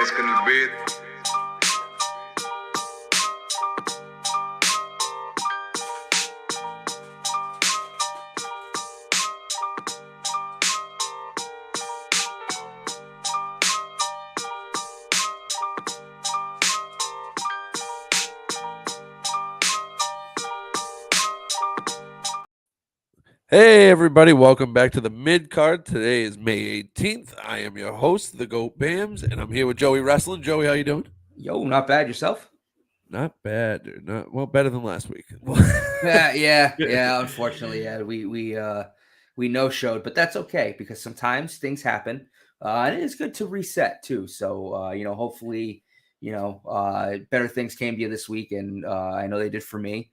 Desk en el beat. Hey everybody, welcome back to the Midcard. Today is May 18th. I am your host, the GOAT Bams, and I'm here with Joey Wrestling. Joey, how you doing? Yo, not bad. Yourself? Not bad, dude. Not better than last week. Yeah. Unfortunately, we no showed, but that's okay because sometimes things happen, and it is good to reset too. So hopefully, better things came to you this week, and I know they did for me.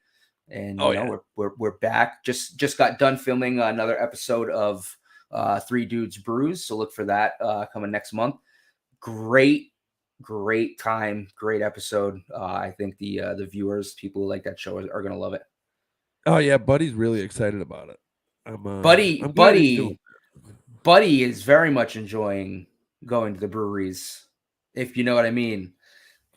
And Oh, yeah. we're back. Just got done filming another episode of Three Dudes Brews, so look for that coming next month. Great time, great episode. I think the viewers, people who like that show, are gonna love it. Oh yeah, Buddy's really excited about it. I'm glad he's doing Buddy is very much enjoying going to the breweries, if you know what I mean.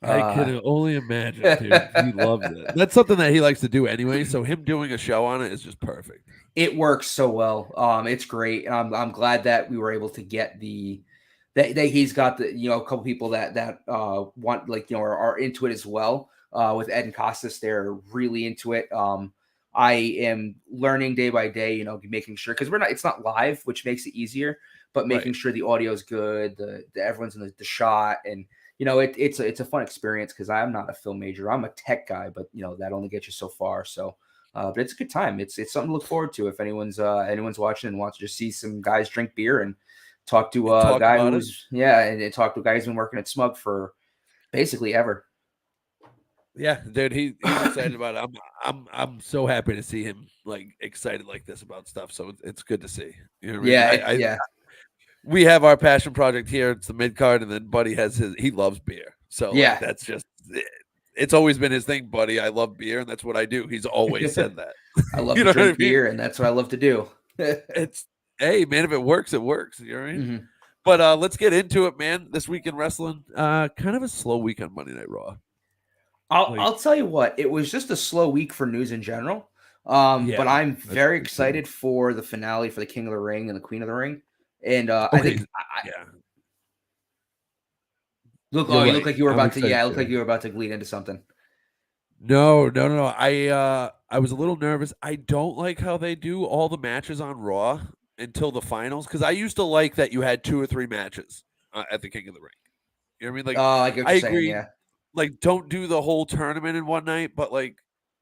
I can only imagine, dude. He loves it. That's something that he likes to do anyway, so him doing a show on it is just perfect. It works so well. It's great. I'm glad that we were able to get that he's got the a couple people that want are into it as well. With Ed and Costas, they're really into it. I am learning day by day, making sure, because it's not live, which makes it easier, but making sure the audio is good, the everyone's in the shot, and it's a fun experience because I'm not a film major. I'm a tech guy, but that only gets you so far. So, but it's a good time. It's something to look forward to if anyone's watching and wants to just see some guys drink beer and talk to a guy who's and talk to a guy who's been working at Smug for basically ever. Yeah, dude, he's excited about it. I'm so happy to see him like excited like this about stuff. So it's good to see. You know what I mean? We have our passion project here. It's the Midcard, and then Buddy has he loves beer. So like, that's just it's always been his thing, Buddy. I love beer, and that's what I do. He's always said that. I love to drink beer, and that's what I love to do. It's hey man, if it works, it works. You know what I mean? Mm-hmm. But let's get into it, man. This week in wrestling, kind of a slow week on Monday Night Raw. I'll tell you what, it was just a slow week for news in general. But I'm very excited for the finale for the King of the Ring and the Queen of the Ring. And I think you look like you were about to I look like you were about to lead into something. No. I was a little nervous. I don't like how they do all the matches on Raw until the finals, because I used to like that you had 2 or 3 matches at the King of the Ring. You know what I mean? Like, I agree. Yeah. Like, don't do the whole tournament in one night, but like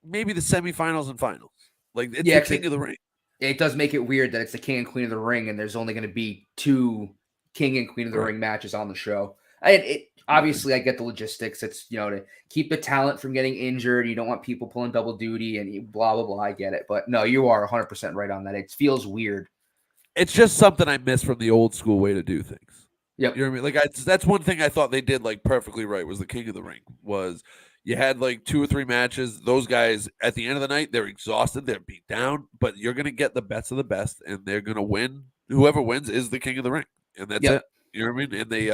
maybe the semifinals and finals. Like, it's the King of the Ring. It does make it weird that it's the King and Queen of the Ring, and there's only going to be 2 King and Queen of the Ring matches on the show. Obviously, I get the logistics. It's to keep the talent from getting injured. You don't want people pulling double duty and blah blah blah. I get it, but no, you are 100% right on that. It feels weird. It's just something I miss from the old school way to do things. Yep. You know what I mean? Like, that's one thing I thought they did like perfectly right was the King of the Ring. Was you had like 2 or 3 matches. Those guys at the end of the night, they're exhausted, they're beat down, but you're gonna get the best of the best, and they're gonna win. Whoever wins is the King of the Ring, and that's it. You know what I mean? And they,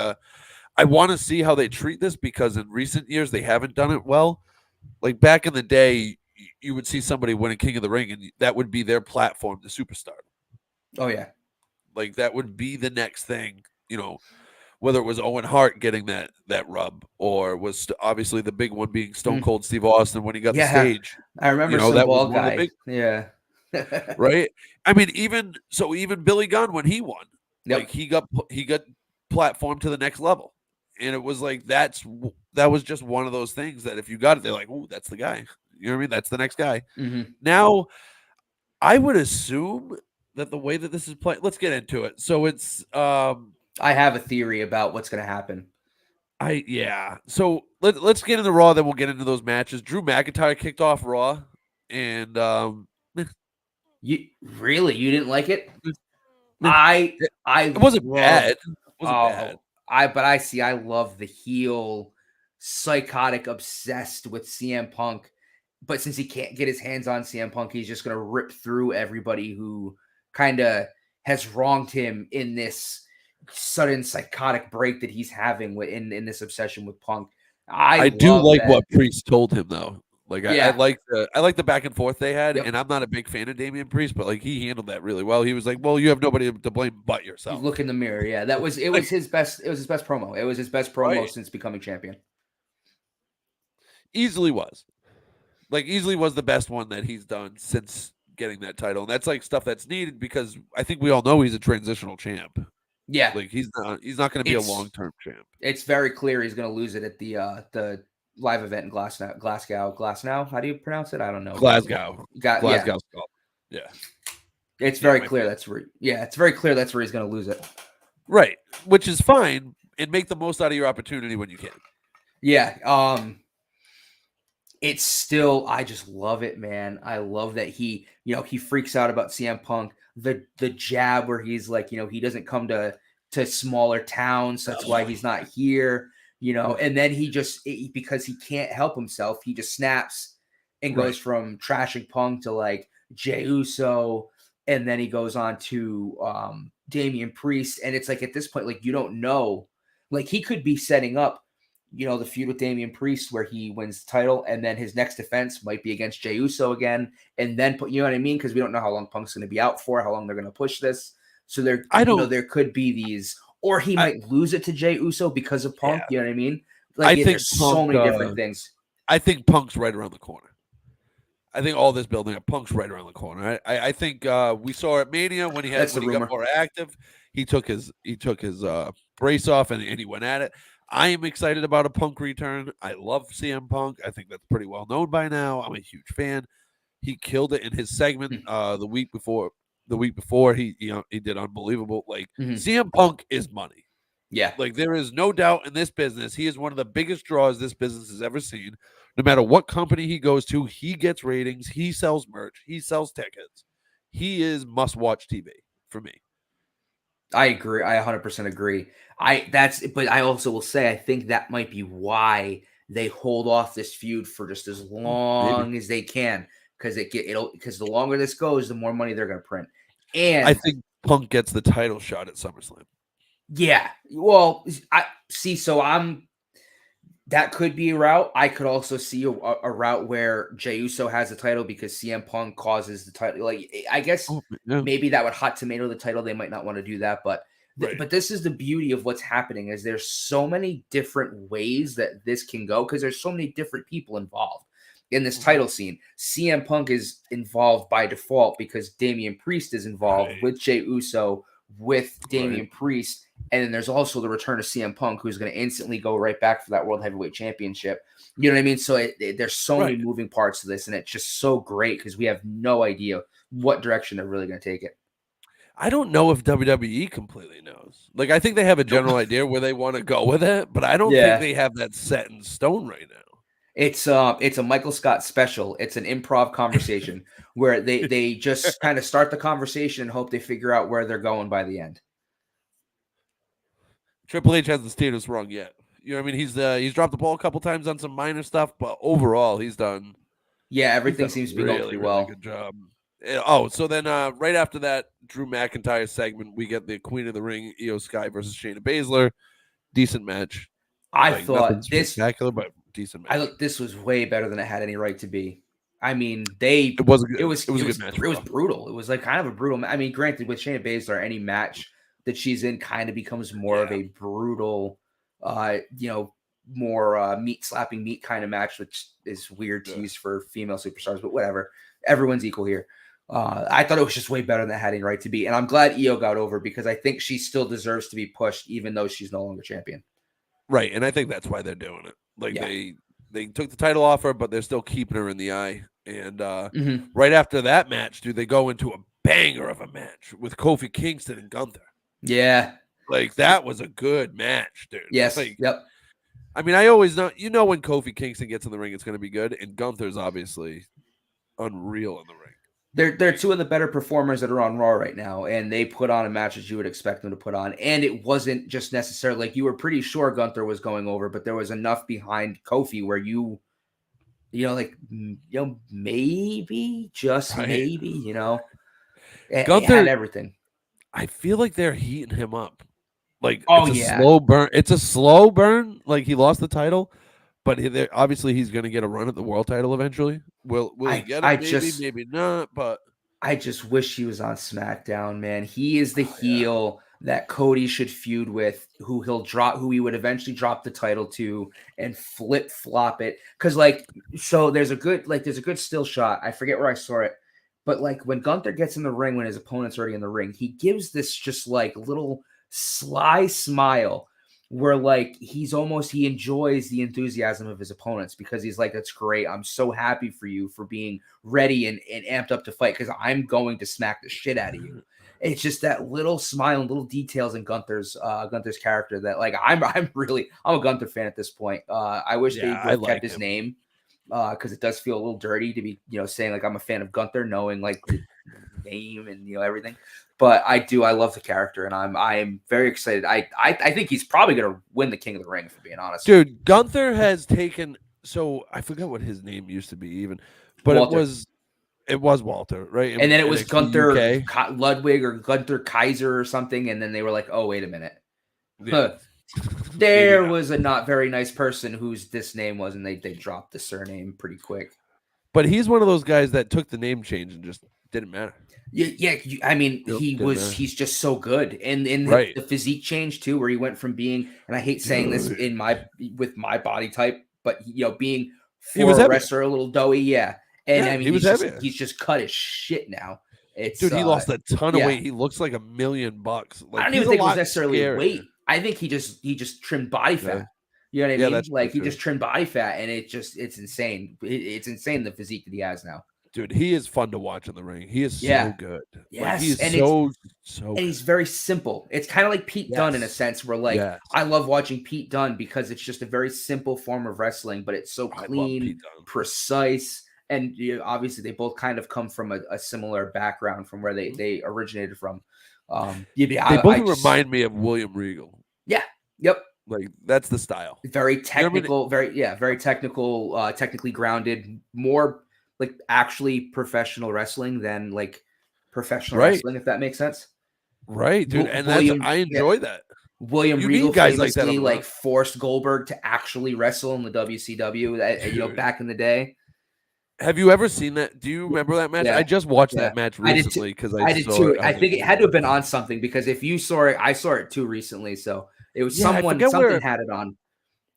I want to see how they treat this, because in recent years they haven't done it well. Like back in the day, you would see somebody win a King of the Ring, and that would be their platform to superstar. Oh yeah, like that would be the next thing. Whether it was Owen Hart getting that rub, or was obviously the big one being Stone Cold Steve Austin when he got the stage. I remember some that bald was guy. Yeah. Right. I mean, even Billy Gunn, when he won, like he got platformed to the next level, and it was like that was just one of those things that if you got it, they're like, oh, that's the guy. You know what I mean? That's the next guy. Mm-hmm. Now, I would assume that the way that this is played, let's get into it. So it's I have a theory about what's going to happen. So let's get into Raw, then we'll get into those matches. Drew McIntyre kicked off Raw, and you didn't like it? It wasn't bad. It wasn't bad. I love the heel, psychotic, obsessed with CM Punk. But since he can't get his hands on CM Punk, he's just going to rip through everybody who kind of has wronged him in this sudden psychotic break that he's having in this obsession with Punk. I I do love like that. what Priest told him though. Like Yeah. I like the back and forth they had, Yep. and I'm not a big fan of Damian Priest, but like he handled that really well. He was like, "Well, you have nobody to blame but You yourself." look in the mirror. Yeah, that was it. Like, Was his best. It was his best promo. It was his best promo right, since becoming champion. easily was like easily was the best one that he's done since getting that title, and that's like stuff that's needed because I think we all know he's a transitional champ. Yeah, Like he's not going to be a long it's term champ. it's very clear he's going to lose it at the live event in Glasgow. How do you pronounce it? I don't know, but yeah, Glasgow, Scotland. Yeah, it's yeah, very clear that's where. Yeah, it's very clear that's where he's going to lose it. right, which is fine, and make the most out of your opportunity when you can. Yeah. It's still, I just love it, man. I love that he freaks out about CM Punk, the jab where he's like, he doesn't come to smaller towns, that's why he's not here, and then because he can't help himself, he just snaps and goes Right. from trashing Punk to like Jey Uso, and then he goes on to Damian Priest, and it's like at this point, like you don't know, like he could be setting up the feud with Damian Priest where he wins the title, and then his next defense might be against Jey Uso again, and then you know what I mean? Because we don't know how long Punk's going to be out for, how long they're going to push this. So I don't. there could be these, or he I, might lose it to Jey Uso because of Punk. yeah, You know what I mean? I Like think there's so Punk. many different things. I think Punk's right around the corner. I think all this building up, Punk's right around the corner. I think we saw at Mania when he rumor. got more active, he took his brace off and he went at it. I am excited about a Punk return. I love CM Punk. I think that's pretty well known by now. I'm a huge fan. He killed it in his segment the week before. The week before he did unbelievable. Like CM Punk is money. Yeah. Like there is no doubt in this business, he is one of the biggest draws this business has ever seen. No matter what company he goes to, he gets ratings, he sells merch, he sells tickets. He is must-watch TV for me. I agree. I 100% agree. But I also will say, I think that might be why they hold off this feud for just as long as they can. Because because the longer this goes, the more money they're going to print. And I think Punk gets the title shot at SummerSlam. Yeah. Well, I see. So that could be a route. I could also see a route where Jey Uso has the title because CM Punk causes the title. Like, I guess maybe that would hot tomato the title. They might not want to do that, but but this is the beauty of what's happening is there's so many different ways that this can go because there's so many different people involved in this title scene. CM Punk is involved by default because Damian Priest is involved with Jey Uso, with Damian Priest. And then there's also the return of CM Punk, who's going to instantly go right back for that World Heavyweight Championship. You know what I mean? So there's so many moving parts to this, and it's just so great because we have no idea what direction they're really going to take it. I don't know if WWE completely knows. Like, I think they have a general idea where they want to go with it, but I don't think they have that set in stone right now. It's a Michael Scott special. It's an improv conversation where they just kind of start the conversation and hope they figure out where they're going by the end. Triple H hasn't steered us wrong yet. You know what I mean? He's dropped the ball a couple times on some minor stuff, but overall he's done. Yeah, everything seems to be going pretty well. Good job. Oh, so then right after that Drew McIntyre segment, we get the Queen of the Ring, Io Sky versus Shayna Baszler. Decent match. I thought this spectacular, but decent match. This was way better than it had any right to be. I mean, it was a good match. It was brutal. It was like kind of a brutal. I mean, granted, with Shayna Baszler, any match that she's in kind of becomes more of a brutal, more meat slapping meat kind of match, which is weird to use for female superstars, but whatever. Everyone's equal here. I thought it was just way better than it had any right to be. And I'm glad Io got over because I think she still deserves to be pushed, even though she's no longer champion. Right. And I think that's why they're doing it. Like they took the title off her, but they're still keeping her in the eye. And right after that match, dude, they go into a banger of a match with Kofi Kingston and Gunther. Yeah. Like that was a good match, dude. Yes. Like, yep. I mean, I always know, when Kofi Kingston gets in the ring, it's going to be good. And Gunther's obviously unreal in the ring. They're two of the better performers that are on Raw right now, and they put on a match as you would expect them to put on. And it wasn't just necessarily like you were pretty sure Gunther was going over, but there was enough behind Kofi where maybe, just maybe, Gunther had everything. I feel like they're heating him up. Like Oh it's a yeah, slow burn. It's a slow burn. Like he lost the title, but obviously he's going to get a run at the world title eventually. Will he I get it? I Maybe, just maybe not. But I just wish he was on SmackDown, man. He is the oh yeah, heel that Cody should feud with, who he would eventually drop the title to and flip flop it. Cause like, so there's a good still shot. I forget where I saw it, but like when Gunther gets in the ring, when his opponent's already in the ring, he gives this just like little sly smile where like he enjoys the enthusiasm of his opponents because he's like, that's great. I'm so happy for you for being ready and amped up to fight because I'm going to smack the shit out of you. It's just that little smile and little details in Gunther's character that like I'm a Gunther fan at this point. I wish they yeah, would I have kept like his him, name because it does feel a little dirty to be saying like I'm a fan of Gunther, knowing like the name and everything. But I love the character and I'm very excited. I think he's probably gonna win the King of the Ring, for being honest. dude. Gunther has taken. So I forgot what his name used to be even, but it Walter. was Walter, right? And In then it was NXT Gunther UK. Ludwig or Gunther Kaiser or something. And then they were like, oh, wait a minute. Yeah, Huh. maybe There not. was a not very nice person whose this name was, and they dropped the surname pretty quick. But he's one of those guys that took the name change and just didn't matter. Yeah. I mean, Yep, didn't matter. he's just so good. And in Right. the physique change too, where he went from being, and I hate saying this with my body type, but being He was for a heavier. wrestler a little doughy. Yeah. And I Yeah, mean, he was heavier. he's just cut his shit now. It's Dude, he lost a ton of yeah. weight. He looks like $1,000,000. I Like don't he's even a think it was lot necessarily scarier. weight. I think he just trimmed body Yeah, fat. You know what I yeah, mean? that's true Like he too. just trimmed body fat, and it's insane. It's insane the physique that he has now. Dude, he is fun to watch in the ring. He is so Yeah. good. Like he Yes, is so and he's good. very simple. It's kind of like Pete Dunne in a Yes. sense, where like Yes. I love watching Pete Dunne because it's just a very simple form of wrestling, but it's so I love clean, Pete Dunne. precise, and obviously they both kind of come from a similar background from where they originated from. Yeah, They both I just remind me of William Regal. yeah, yep. Like that's the style. Very You know what I mean? technical, very technical, technically grounded, more like actually professional wrestling than like professional Right. wrestling, if that makes sense. Right, dude. And that's William, I yeah, enjoy that. William You Regal need guys like that on famously the like road. forced Goldberg to actually wrestle in the WCW, Dude. back in the day. Have you ever seen that? Do you remember that match? Yeah, I just watched yeah, that match I did too. recently because I I did saw it. too. I I was like, think it had to have been on something because if you saw it, I saw it too recently. So it was yeah, I forget something where had it on.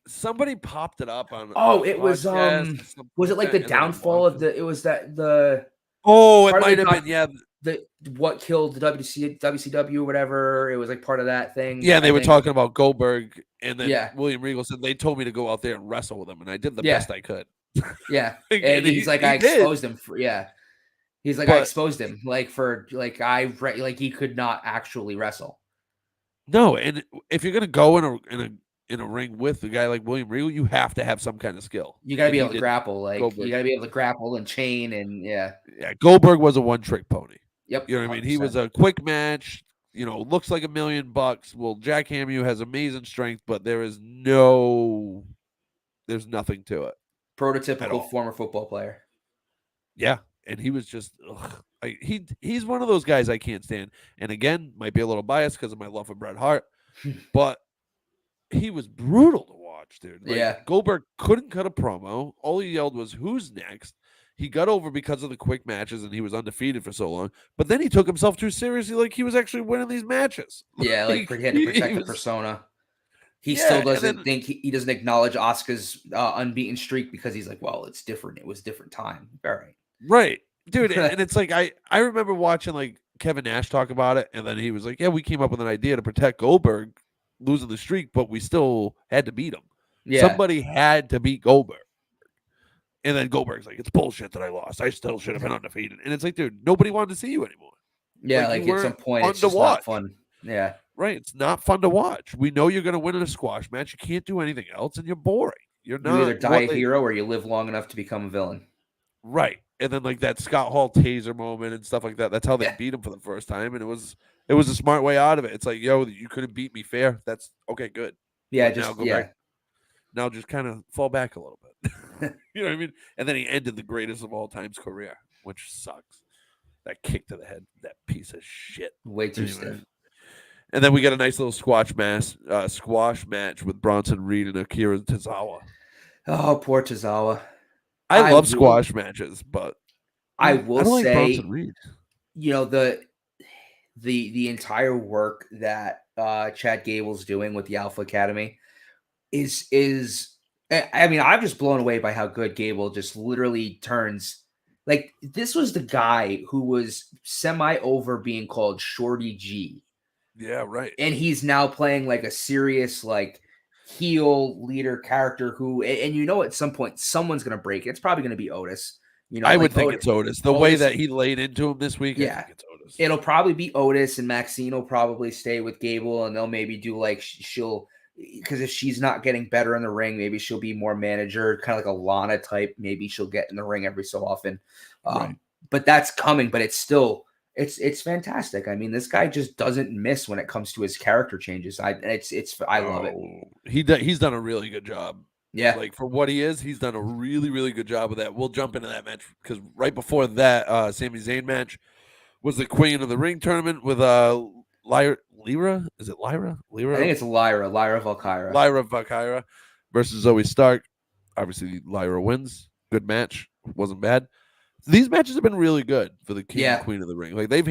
somebody popped it up on Oh, a it was podcast or something was it like like the that, and then I downfall watched of it. it was that the Oh, it part of might the have been, yeah. the what killed the WCW or whatever. It was like part of that thing, Yeah, I they were think. talking about Goldberg, and then Yeah. William Regal said they told me to go out there and wrestle with him, and I did the Yeah. best I could. Yeah. And And he's like, he I did, exposed him for He's like, I but exposed him like for like like he could not actually wrestle. no. And if you're gonna go in a ring with a guy like William Regal, you have to have some kind of skill, You gotta and be he able to didn't. grapple. Like you Goldberg, gotta be able to grapple and chain and yeah. yeah, Goldberg was a one-trick pony. Yep. You know what I mean? He was 100%. a quick match. Looks like $1,000,000. Well, Jack Hamu has amazing strength, but there's nothing to it at Prototypical all. former football player. Yeah, and he was just like he's one of those guys I can't stand. And again, might be a little biased because of my love for Bret Hart, but he was brutal to watch, dude. Like Yeah. Goldberg couldn't cut a promo. All he yelled was, "Who's next?" He got over because of the quick matches, and he was undefeated for so long. But then he took himself too seriously, like he was actually winning these matches. Yeah, like Like he had to protect he the was, persona. He still yeah. And doesn't then think he doesn't acknowledge Oscar's unbeaten streak because he's like, well, it's different. It was different time. All right. right, dude, and it's like I remember watching like Kevin Nash talk about it, and then he was like, "Yeah, we came up with an idea to protect Goldberg losing the streak, but we still had to beat him. Yeah. Somebody had to beat Goldberg." And then Goldberg's like, "It's bullshit that I lost. I still should have been undefeated." And it's like, dude, nobody wanted to see you anymore. Yeah, Like you like at some weren't point fun it's to just not watch. fun. Yeah. Right? It's not fun to watch. We know you're going to win in a squash match. You can't do anything else, and you're boring. You're You either not die what a they hero or you live long enough to become a villain. right. And then like that Scott Hall taser moment and stuff like that. That's how they Yeah. beat him for the first time, and it was a smart way out of it. It's like, yo, you couldn't beat me fair. That's okay, good. Yeah, But now just go back. Now just kind of fall back a little bit. You know what I mean? And then he ended the greatest of all time's career, which sucks. That kick to the head, that piece of shit. Way too Anyway, stiff. And then we got a nice little squash match with Bronson Reed and Akira Tozawa. Oh, poor Tozawa. I love squash matches, but I I will don't like Bronson say, Reed. The entire work that Chad Gable's doing with the Alpha Academy is I mean, I'm just blown away by how good Gable just literally turns. Like, this was the guy who was semi over being called Shorty G, Yeah, right. and he's now playing like a serious like heel leader character who, and at some point someone's gonna break it. It's probably gonna be Otis. I Like would think it's Otis. The way that he laid into him this week, I Yeah. think it's Otis. It'll probably be Otis, and Maxine will probably stay with Gable, and they'll maybe do like she'll, because if she's not getting better in the ring, maybe she'll be more manager, kind of like a Lana type. Maybe she'll get in the ring every so often. Right. But that's coming. But it's still it's fantastic. I mean, this guy just doesn't miss when it comes to his character changes. I love it. He's done a really good job. Yeah. Like, for what he is, he's done a really, really good job with that. We'll jump into that match because right before that, Sami Zayn match was the Queen of the Ring tournament with Lyra. Is it Lyra? I think it's Lyra Valkyra. Lyra Valkyra versus Zoe Stark. Obviously, Lyra wins. Good match. Wasn't bad. These matches have been really good for the King and Queen of the Ring. Like, they've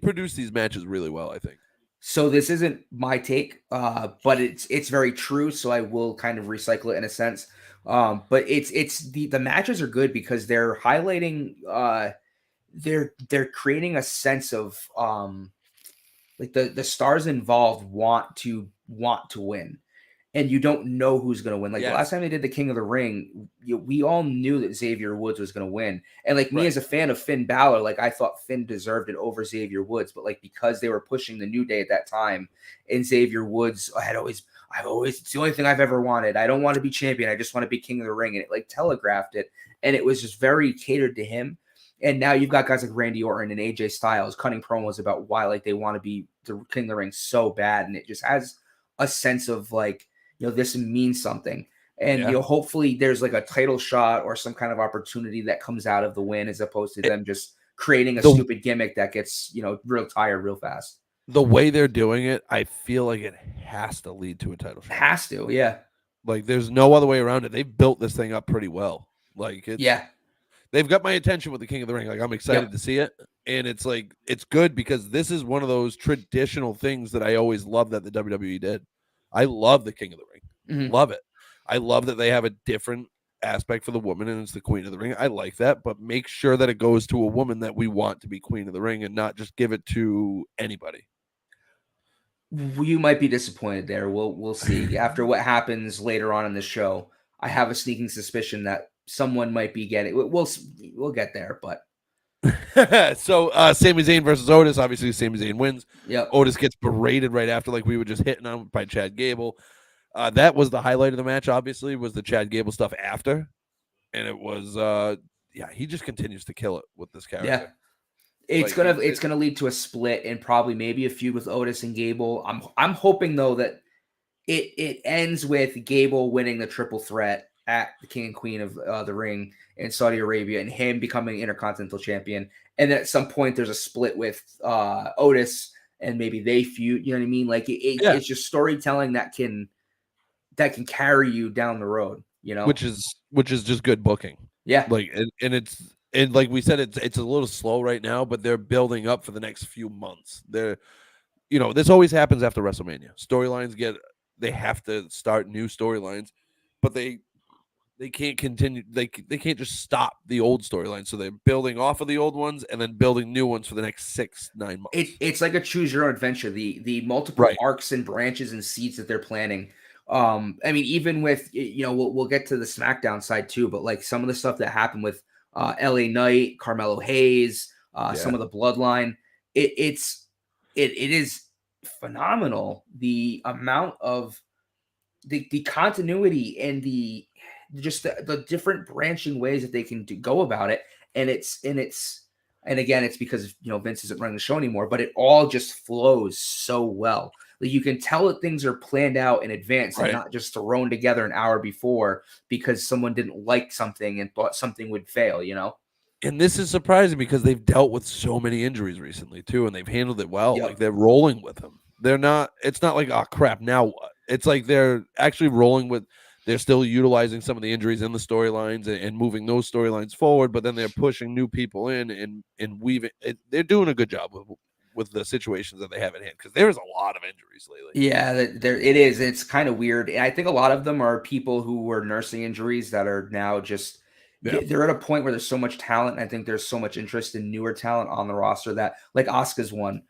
produced these matches really well, I think. So this isn't my take, but it's very true. So I will kind of recycle it in a sense. But it's the matches are good because they're highlighting, they're creating a sense of like the stars involved want to win, and you don't know who's going to win. Like the last time they did the King of the Ring, we all knew that Xavier Woods was going to win. And like me as a fan of Finn Balor, like I thought Finn deserved it over Xavier Woods, but like because they were pushing the New Day at that time, and Xavier Woods it's the only thing I've ever wanted. I don't want to be champion. I just want to be King of the Ring. And it like telegraphed it. And it was just very catered to him. And now you've got guys like Randy Orton and AJ Styles cutting promos about why like they want to be the King of the Ring so bad. And it just has a sense of like, this means something. And, hopefully there's like a title shot or some kind of opportunity that comes out of the win as opposed to them just creating a stupid gimmick that gets, real tired real fast. The way they're doing it, I feel like it has to lead to a title shot. Has to, yeah. Like, there's no other way around it. They've built this thing up pretty well. Like, they've got my attention with the King of the Ring. Like, I'm excited to see it. And it's like, it's good because this is one of those traditional things that I always loved that the WWE did. I love the King of the Ring. Mm-hmm. Love it. I love that they have a different aspect for the woman and it's the Queen of the Ring. I like that, but make sure that it goes to a woman that we want to be Queen of the Ring and not just give it to anybody. You might be disappointed there. We'll see. After what happens later on in the show, I have a sneaking suspicion that someone might be getting. We'll get there, but. So Sami Zayn versus Otis. Obviously, Sami Zayn wins. Yep. Otis gets berated right after, like we were just hitting on by Chad Gable. That was the highlight of the match. Obviously, was the Chad Gable stuff after, and it was he just continues to kill it with this character. Yeah. It's gonna lead to a split and probably maybe a feud with Otis and Gable. I'm hoping though that it ends with Gable winning the triple threat at the King and Queen of the Ring in Saudi Arabia and him becoming Intercontinental Champion. And then at some point there's a split with Otis and maybe they feud. You know what I mean? Like it's just storytelling that can carry you down the road. Which is just good booking. Yeah. Like and like we said, it's a little slow right now, but they're building up for the next few months. This always happens after WrestleMania. Storylines they have to start new storylines, but they can't continue. They can't just stop the old storylines. So they're building off of the old ones and then building new ones for the next 6-9 months. It's like a choose your own adventure. The multiple arcs and branches and seeds that they're planning. I mean, even with we'll get to the SmackDown side too, but like some of the stuff that happened with LA Knight, Carmelo Hayes, some of the Bloodline, it is phenomenal. The amount of the continuity and the different branching ways that they can go about it, and again, it's because Vince isn't running the show anymore, but it all just flows so well. Like you can tell that things are planned out in advance and not just thrown together an hour before because someone didn't like something and thought something would fail, And this is surprising because they've dealt with so many injuries recently too, and they've handled it well. Yep. Like they're rolling with them. They're not. It's not like, oh crap, now what? It's like they're actually rolling with. They're still utilizing some of the injuries in the storylines and moving those storylines forward, but then they're pushing new people in and weaving. They're doing a good job with the situations that they have at hand because there's a lot of injuries lately. Yeah, there it is. It's kind of weird. And I think a lot of them are people who were nursing injuries that are now just Yeah, they're at a point where there's so much talent. And I think there's so much interest in newer talent on the roster that like Asuka's one.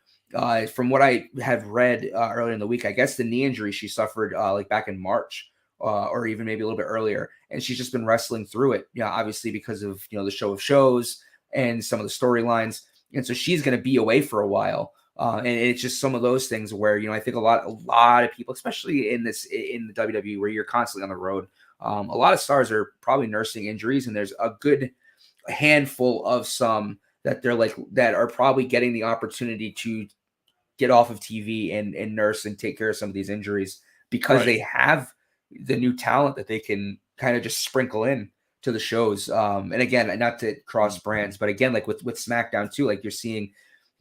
From what I have read earlier in the week, I guess the knee injury she suffered like back in March, or even maybe a little bit earlier, and she's just been wrestling through it. Yeah, obviously because of the show of shows and some of the storylines, and so she's going to be away for a while. And it's just some of those things where I think a lot of people, especially in the WWE, where you're constantly on the road, a lot of stars are probably nursing injuries, and there's a good handful of some that they're like that are probably getting the opportunity to get off of TV and nurse and take care of some of these injuries because right. they have the new talent that they can kind of just sprinkle in to the shows. And again, not to cross brands, but again, like with SmackDown too, like you're seeing,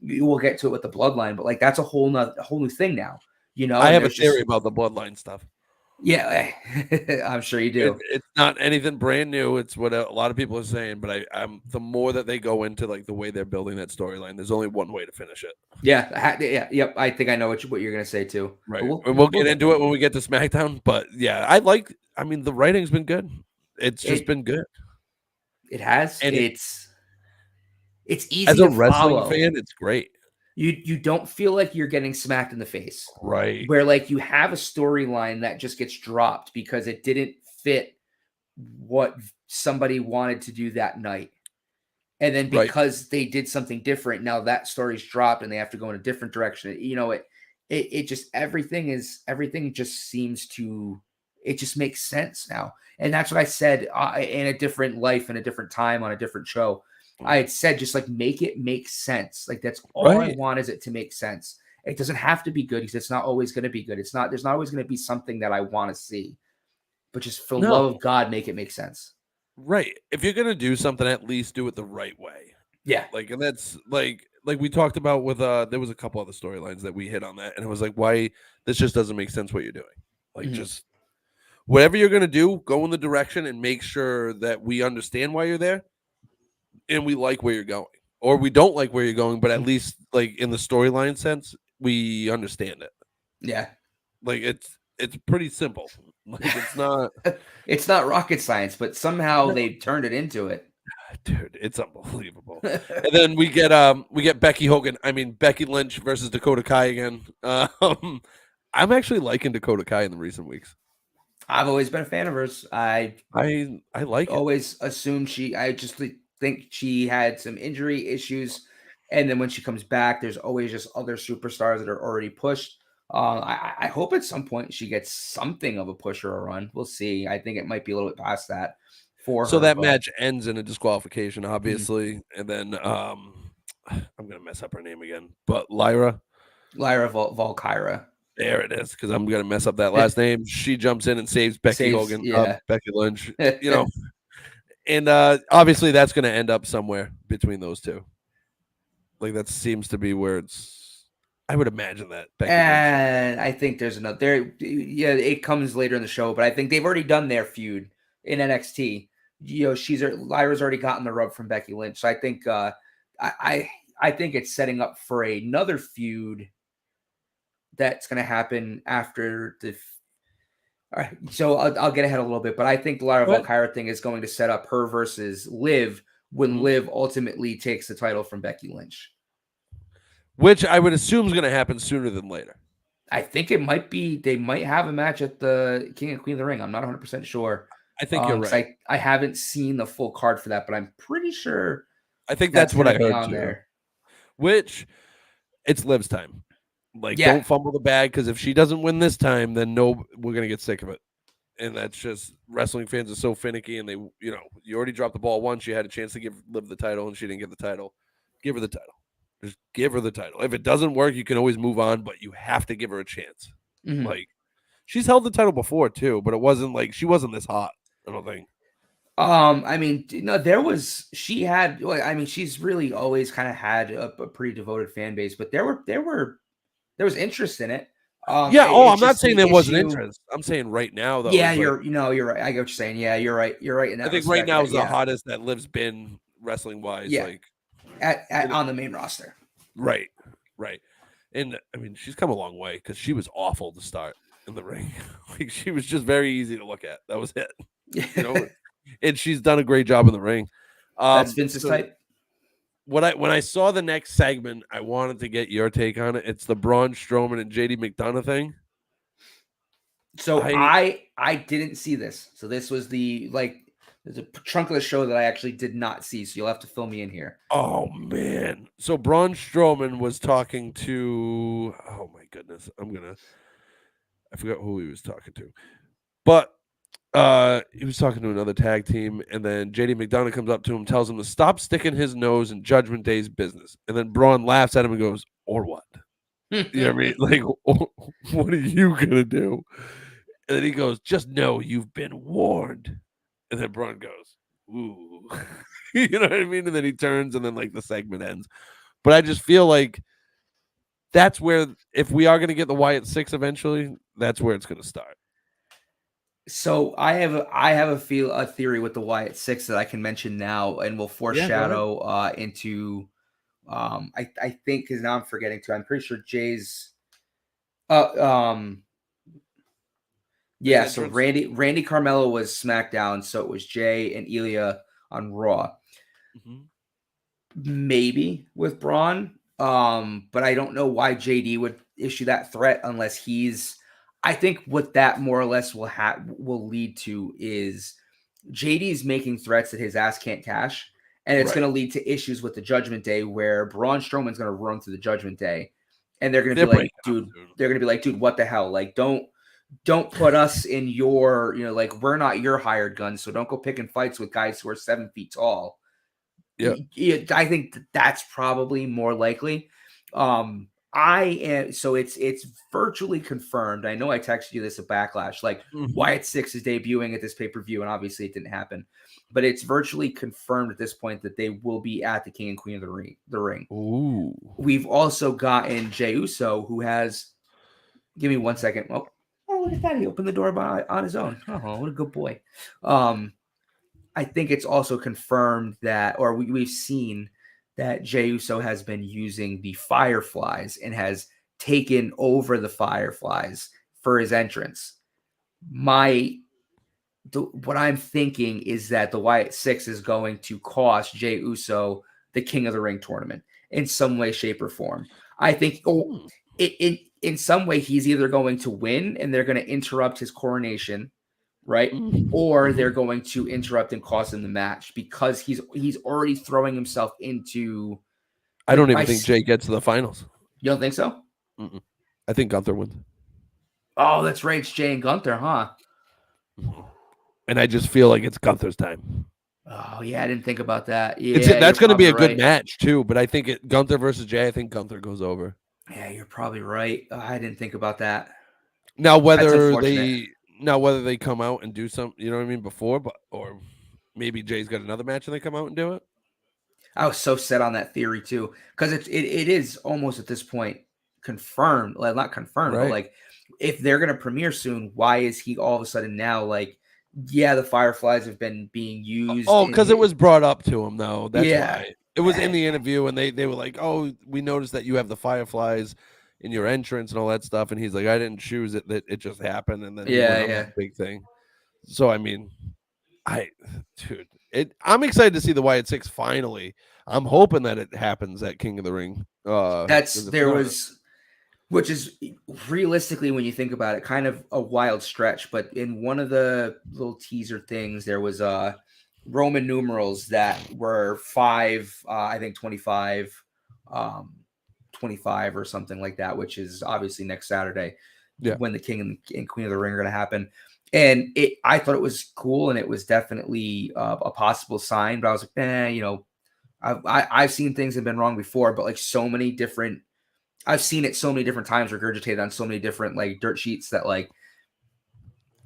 you will get to it with the Bloodline, but like that's a whole new thing now, I and have a there's theory just about the bloodline stuff. yeah, I'm sure you do. It's not anything brand new. It's what a lot of people are saying, but I'm the more that they go into like the way they're building that storyline, there's only one way to finish it. Yeah, yep. I think I know what you're gonna say too, but Right. we'll And we'll we'll get get into there. it when we get to SmackDown. But yeah, I mean, the writing's been good. It's just It been good. it has And it's as easy a to wrestling follow. fan, it's great. You don't feel like you're getting smacked in the face. Right. Where like you have a storyline that just gets dropped because it didn't fit what somebody wanted to do that night. And then Right. because they did something different, now that story's dropped and they have to go in a different direction. It just everything just seems to it just makes sense now. And that's what I said in a different life, in a different time, on a different show. I had said just like make it make sense. Like that's all I Right. want is it to make sense. It doesn't have to be good because it's not always going to be good. There's not always going to be something that I want to see, but just for the love No. of God, make it make sense. Right. If you're gonna do something, at least do it the right way. Yeah. Like, and that's like we talked about with there was a couple other storylines that we hit on that, and it was like, why this just doesn't make sense what you're doing. Like, Mhm. just whatever you're gonna do, go in the direction and make sure that we understand why you're there and we like where you're going. Or we don't like where you're going, but at least like in the storyline sense, we understand it. Yeah. Like it's pretty simple. Like it's not It's not rocket science, but somehow no, they turned it into it. dude, it's unbelievable. And then we get Becky Hogan. I mean Becky Lynch versus Dakota Kai again. I'm actually liking Dakota Kai in the recent weeks. I've always been a fan of hers. I I like it. always assumed I just think she had some injury issues. And then when she comes back, there's always just other superstars that are already pushed. I hope at some point she gets something of a push or a run. We'll see. I think it might be a little bit past that for So her, that but match ends in a disqualification, mhm. obviously, and then I'm gonna mess up her name again, but Lyra. Lyra Valkyra There it is, because I'm gonna mess up that last name. She jumps in and saves Becky saves, Hogan, yeah. Becky Lynch, you know, and obviously that's gonna end up somewhere between those two. Like that seems to be where it's. I would imagine that Becky Lynch. And I think there's another there. Yeah, it comes later in the show, but I think they've already done their feud in NXT. Lyra's already gotten the rub from Becky Lynch, so I think I I I think it's setting up for another feud that's going to happen after the. All right, so I'll get ahead a little bit, but I think the Lyra What? Valkyra thing is going to set up her versus Liv when Mhm. Liv ultimately takes the title from Becky Lynch. Which I would assume is gonna happen sooner than later. I think it might be they might have a match at the King and Queen of the Ring. I'm not 100% sure. I think you're 'Cause right. I haven't seen the full card for that, but I'm pretty sure I think that's that's what gonna I be heard on too. there. Which it's Liv's time. Like, Yeah. don't fumble the bag because if she doesn't win this time, then no, we're gonna get sick of it. And that's just wrestling fans are so finicky, and you already dropped the ball once. You had a chance to give Liv the title, and she didn't get the title. Give her the title. Just give her the title. If it doesn't work, you can always move on, but you have to give her a chance. Mhm. Like she's held the title before too, but it wasn't like she wasn't this hot. I don't think. I mean, no, there was she had. Well, I mean, she's really always kind of had a pretty devoted fan base, but there were there was interest in it. Yeah. Oh, I'm not just saying the there wasn't issue. interest. I'm saying right now, though, Yeah, is like you're right. I get what you're saying. Yeah, you're right. You're right in I that think right respect. now is the Yeah, hottest that Liv's been wrestling wise. yeah, Like, on the main roster. right, right. And I mean, she's come a long way because she was awful to start in the ring. Like, she was just very easy to look at. That was it, you know. And she's done a great job in the ring. That's Vince's So type. when I saw the next segment, I wanted to get your take on it. It's the Braun Strowman and JD McDonough thing. So I didn't see this. So this was there's a chunk of the show that I actually did not see. So you'll have to fill me in here. Oh man. So Braun Strowman was talking to my goodness. I forgot who he was talking to. But he was talking to another tag team, and then JD McDonough comes up to him, tells him to stop sticking his nose in Judgment Day's business. And then Braun laughs at him and goes, "Or what?" You know what I mean? Like, what are you gonna do? And then he goes, "Just know you've been warned." And then Braun goes, "Ooh." You know what I mean? And then he turns, and then like the segment ends. But I just feel like that's where, if we are going to get the Wyatt Six eventually, that's where it's going to start. So I have a theory with the Wyatt Six that I can mention now, and we'll foreshadow into. I think, because now I'm forgetting too. I'm pretty sure Jay's. Yeah. So Randy Carmelo was SmackDown, so it was Jay and Ilya on Raw. Mm-hmm. Maybe with Braun, but I don't know why JD would issue that threat unless he's. I think what that more or less will lead to is JD's making threats that his ass can't cash, and it's going to lead to issues with the Judgment Day where Braun Strowman's going to run through the Judgment Day, and they're going to be like, dude, what the hell? Like, don't put us in your, like, we're not your hired guns, so don't go picking fights with guys who are 7 feet tall. Yeah, I think that's probably more likely. So it's virtually confirmed. I know I texted you this at Backlash, like Wyatt Six is debuting at this pay-per-view, and obviously it didn't happen, but it's virtually confirmed at this point that they will be at the King and Queen of the Ring. Ooh. We've also gotten Jey Uso, who has. Give me 1 second. Oh, look at that! He opened the door on his own. Oh, what a good boy. I think it's also confirmed that, or we've seen that Jey Uso has been using the Fireflies and has taken over the Fireflies for his entrance. What I'm thinking is that the Wyatt Six is going to cost Jey Uso the King of the Ring tournament in some way, shape, or form. I think in some way he's either going to win and they're going to interrupt his coronation, right? Or they're going to interrupt and cost him the match because he's already throwing himself into. I don't even think Jay gets to the finals. You don't think so? Mm-mm. I think Gunther wins. Oh, that's right. It's Jay and Gunther, huh? And I just feel like it's Gunther's time. Oh, yeah. I didn't think about that. Yeah, that's going to be a good match, too. But I think Gunther versus Jay, I think Gunther goes over. Yeah, you're probably right. I didn't think about that. Now, whether they come out and do something, you know what I mean, before, or maybe Jay's got another match and they come out and do it. I was so set on that theory too, because it is almost at this point confirmed. Well, not confirmed, but like, if they're gonna premiere soon, why is he all of a sudden now like, yeah, the Fireflies have been being used? Oh, because it was brought up to him though. That's why it was in the interview, and they were like, "Oh, we noticed that you have the Fireflies in your entrance and all that stuff," and he's like, "I didn't choose it; that it just happened." And then that big thing. So I mean, I'm excited to see the Wyatt Six finally. I'm hoping that it happens at King of the Ring. Which is realistically, when you think about it, kind of a wild stretch. But in one of the little teaser things, there was Roman numerals that were 5, I think 25, 25 or something like that, which is obviously next Saturday when the King and Queen of the Ring are going to happen. And I thought it was cool, and it was definitely a possible sign. But I was like, I've seen things that have been wrong before, but like so many different. I've seen it so many different times regurgitated on so many different like dirt sheets that like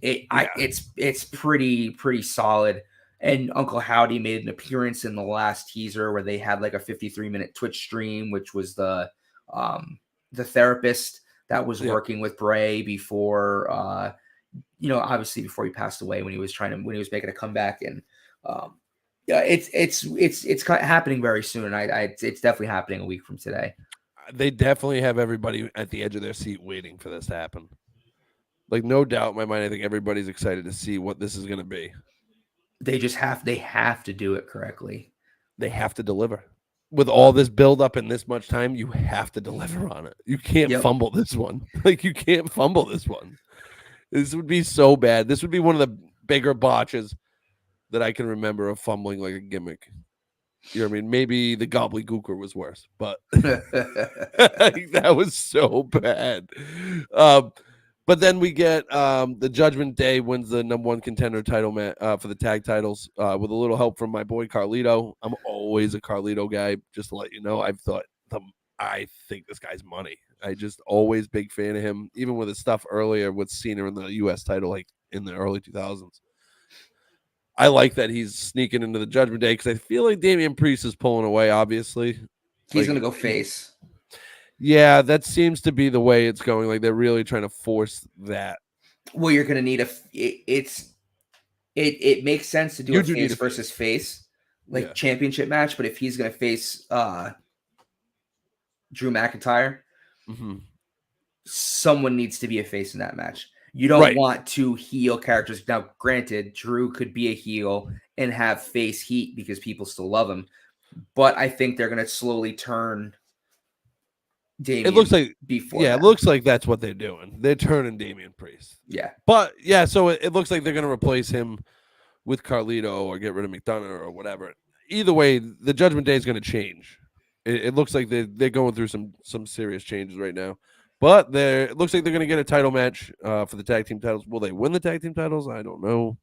it's pretty solid. And Uncle Howdy made an appearance in the last teaser where they had like a 53-minute Twitch stream, which was the therapist that was Yep. working with Bray before, obviously before he passed away when he was making a comeback. And yeah, it's kind of happening very soon. It's definitely happening a week from today. They definitely have everybody at the edge of their seat waiting for this to happen. Like, no doubt in my mind, I think everybody's excited to see what this is going to be. They have to do it correctly. They have to deliver. With all this build up in this much time, you have to deliver on it. You can't fumble this one. Like, you can't fumble this one. This would be so bad. This would be one of the bigger botches that I can remember of fumbling like a gimmick. You know what I mean? Maybe the gobbledygooker was worse, but that was so bad. But then we get the Judgment Day wins the #1 contender title for the tag titles with a little help from my boy Carlito. I'm always a Carlito guy, just to let you know. I think this guy's money. I just always big fan of him, even with his stuff earlier with Cena in the U.S. title, like in the early 2000s. I like that he's sneaking into the Judgment Day because I feel like Damian Priest is pulling away, obviously. He's going to go face. Yeah, that seems to be the way it's going. Like, they're really trying to force that. Well, you're going to need it makes sense to do a face versus face, like championship match. But if he's going to face Drew McIntyre, someone needs to be a face in that match. You don't want two heel characters. Now, granted, Drew could be a heel and have face heat because people still love him. But I think they're going to slowly turn Damian. It looks like before. It looks like that's what they're doing. They're turning Damian Priest. Yeah. But yeah, so it looks like they're going to replace him with Carlito or get rid of McDonough or whatever. Either way, the Judgment Day is going to change. It looks like they're going through some serious changes right now. But it looks like they're going to get a title match for the tag team titles. Will they win the tag team titles? I don't know.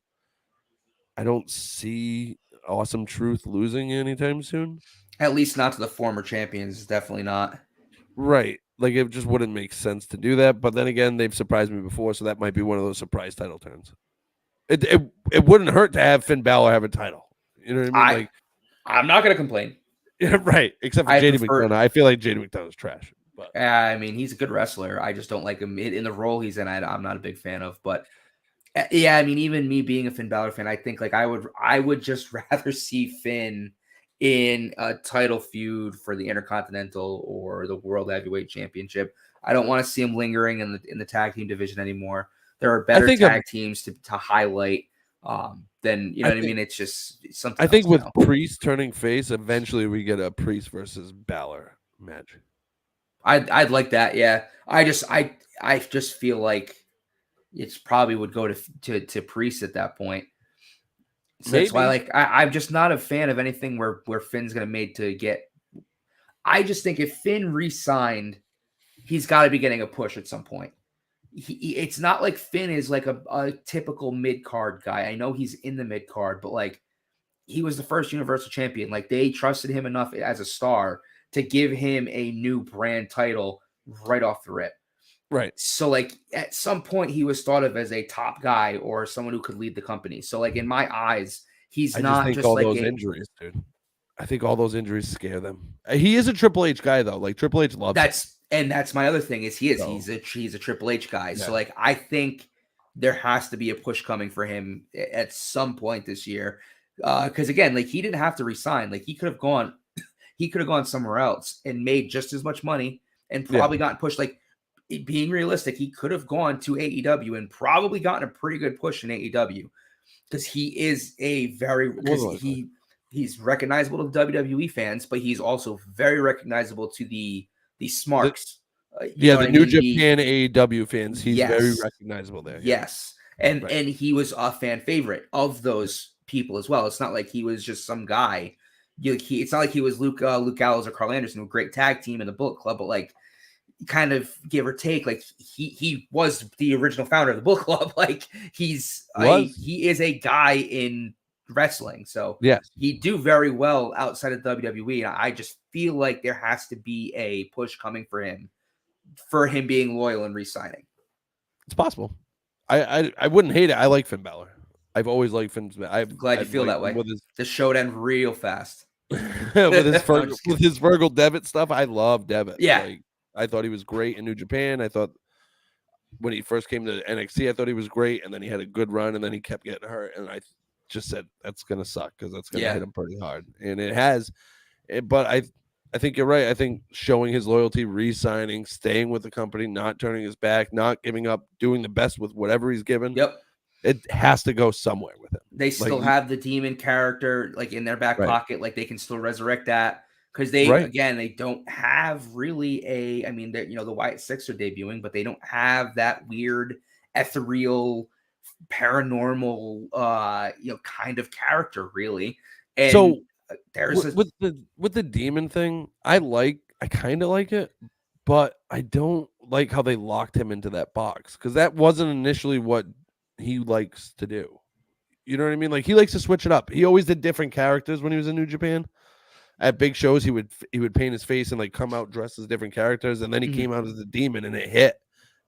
I don't see Awesome Truth losing anytime soon. At least not to the former champions. Definitely not. Right. Like, it just wouldn't make sense to do that. But then again, they've surprised me before, so that might be one of those surprise title turns. It wouldn't hurt to have Finn Balor have a title. You know what I mean? I'm not going to complain. Yeah, right. Except for JD McDonough. I feel like JD McDonough's trash. But I mean, he's a good wrestler. I just don't like him in the role he's in. I'm not a big fan of. But yeah, I mean, even me being a Finn Balor fan, I think like I would just rather see Finn in a title feud for the Intercontinental or the World Heavyweight Championship. I don't want to see him lingering in the tag team division anymore. There are better tag teams to highlight than, you know what I mean? It's just something. I think with Priest turning face, eventually we get a Priest versus Balor match. I'd like that. Yeah. I just feel like it's probably would go to Priest at that point. So that's why, I'm just not a fan of anything where Finn's going to made to get. I just think if Finn re-signed, he's got to be getting a push at some point. It's not like Finn is like a typical mid-card guy. I know he's in the mid-card, but like he was the first Universal Champion. Like they trusted him enough as a star to give him a new brand title right off the rip. Right. So like at some point he was thought of as a top guy or someone who could lead the company. So like in my eyes, he's not just all like those injuries, dude. I think all those injuries scare them. He is a Triple H guy though. Like Triple H loves him. And that's my other thing is he's a Triple H guy. Yeah. So like I think there has to be a push coming for him at some point this year. Because again, like he didn't have to resign. Like he could have gone somewhere else and made just as much money and probably gotten pushed. Like being realistic, he could have gone to AEW and probably gotten a pretty good push in AEW because he is he's recognizable to WWE fans, but he's also very recognizable to the smarks. The New Japan AEW fans. He's very recognizable there. Yes. And he was a fan favorite of those people as well. It's not like he was just some guy. It's not like he was Luke Gallows or Carl Anderson, a great tag team in the Bullet Club, but like kind of give or take, like he was the original founder of the Bullet Club. Like he is a guy in wrestling. So he do very well outside of WWE. And I just feel like there has to be a push coming for him being loyal and re-signing. It's possible. I wouldn't hate it. I like Finn Balor. I've always liked Finn. I'm glad you feel that way. The show ended real fast. with his Virgil Devitt stuff. I love Devitt. Yeah. I thought he was great in New Japan. I thought when he first came to NXT, I thought he was great, and then he had a good run, and then he kept getting hurt, and I just said that's gonna suck because that's gonna hit him pretty hard, and it has. But I think you're right. I think showing his loyalty, re-signing, staying with the company, not turning his back, not giving up, doing the best with whatever he's given. Yep. It has to go somewhere with him. They still have the demon character like in their back pocket. Like they can still resurrect that because again, they don't have really I mean, the Wyatt Six are debuting, but they don't have that weird ethereal paranormal kind of character really. And so there's with the demon thing, I kind of like it, but I don't like how they locked him into that box because that wasn't initially what he likes to do. You know what I mean? Like he likes to switch it up. He always did different characters when he was in New Japan. At big shows, he would paint his face and like come out dressed as different characters, and then he came out as the demon, and it hit.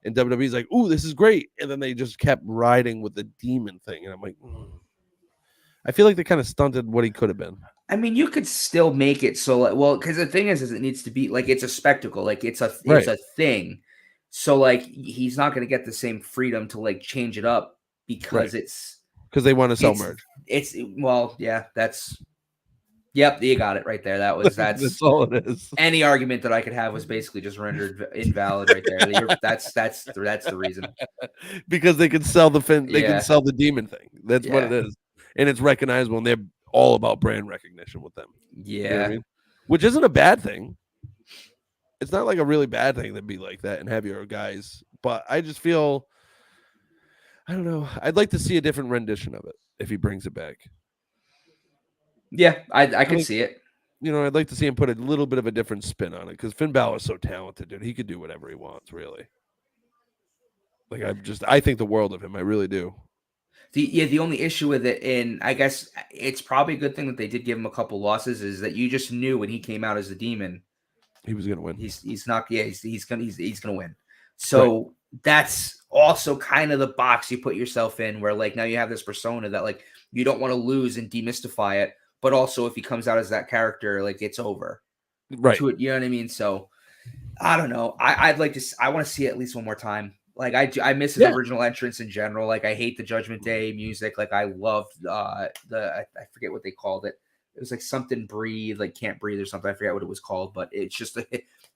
And WWE's like, "Ooh, this is great," and then they just kept riding with the demon thing, and I'm like, I feel like they kind of stunted what he could have been. I mean, you could still make it so because the thing is it needs to be like it's a spectacle, like it's a thing. So like he's not going to get the same freedom to like change it up because because they want to sell merch. Yep, you got it right there. That's all it is. Any argument that I could have was basically just rendered invalid right there. That's the reason. Because they can sell the can sell the demon thing. That's what it is. And it's recognizable, and they're all about brand recognition with them. Yeah. You know what I mean? Which isn't a bad thing. It's not like a really bad thing to be like that and have your guys. But I just feel, I don't know. I'd like to see a different rendition of it if he brings it back. Yeah, I can see it. You know, I'd like to see him put a little bit of a different spin on it because Finn Balor is so talented, dude. He could do whatever he wants, really. Like, I think the world of him. I really do. The only issue with it, and I guess it's probably a good thing that they did give him a couple losses, is that you just knew when he came out as a demon, he was gonna win. He's gonna win. So that's also kind of the box you put yourself in, where like now you have this persona that like you don't want to lose and demystify it, but also if he comes out as that character, like it's over. Right. You know what I mean? So I don't know. I want to see it at least one more time. Like I miss his original entrance in general. Like I hate the Judgment Day music. Like I loved I forget what they called it. It was like something breathe, like can't breathe or something. I forget what it was called, but it's just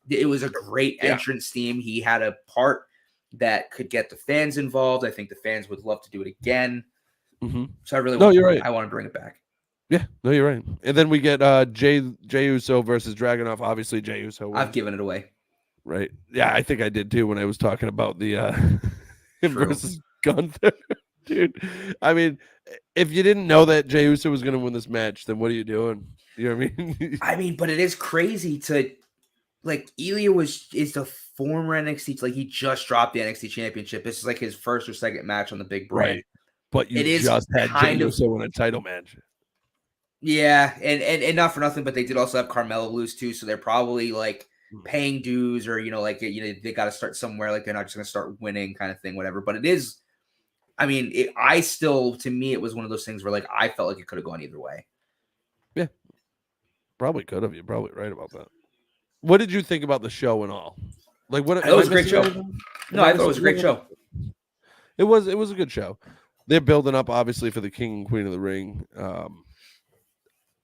it was a great entrance theme. He had a part that could get the fans involved. I think the fans would love to do it again. Mm-hmm. So I really I want to bring it back. Yeah, no, you're right. And then we get Jey Uso versus Dragunov. Obviously, Jey Uso wins. I've given it away. Right. Yeah, I think I did too when I was talking about the him versus Gunther. Dude, I mean, if you didn't know that Jey Uso was going to win this match, then what are you doing? You know what I mean? I mean, but it is crazy to like Ilya is the former NXT. Like he just dropped the NXT championship. This is like his first or second match on the big brand. Right. But you just had Jey Uso in a title match. Yeah, and not for nothing, but they did also have Carmelo lose too, so they're probably like paying dues or they got to start somewhere. Like they're not just going to start winning kind of thing, whatever. But it is, I mean, to me, it was one of those things where like I felt like it could have gone either way. Yeah, probably could have. You're probably right about that. What did you think about the show and all? Like what? It was a great show. No, I thought it was a great show. It was a good show. They're building up obviously for the King and Queen of the Ring.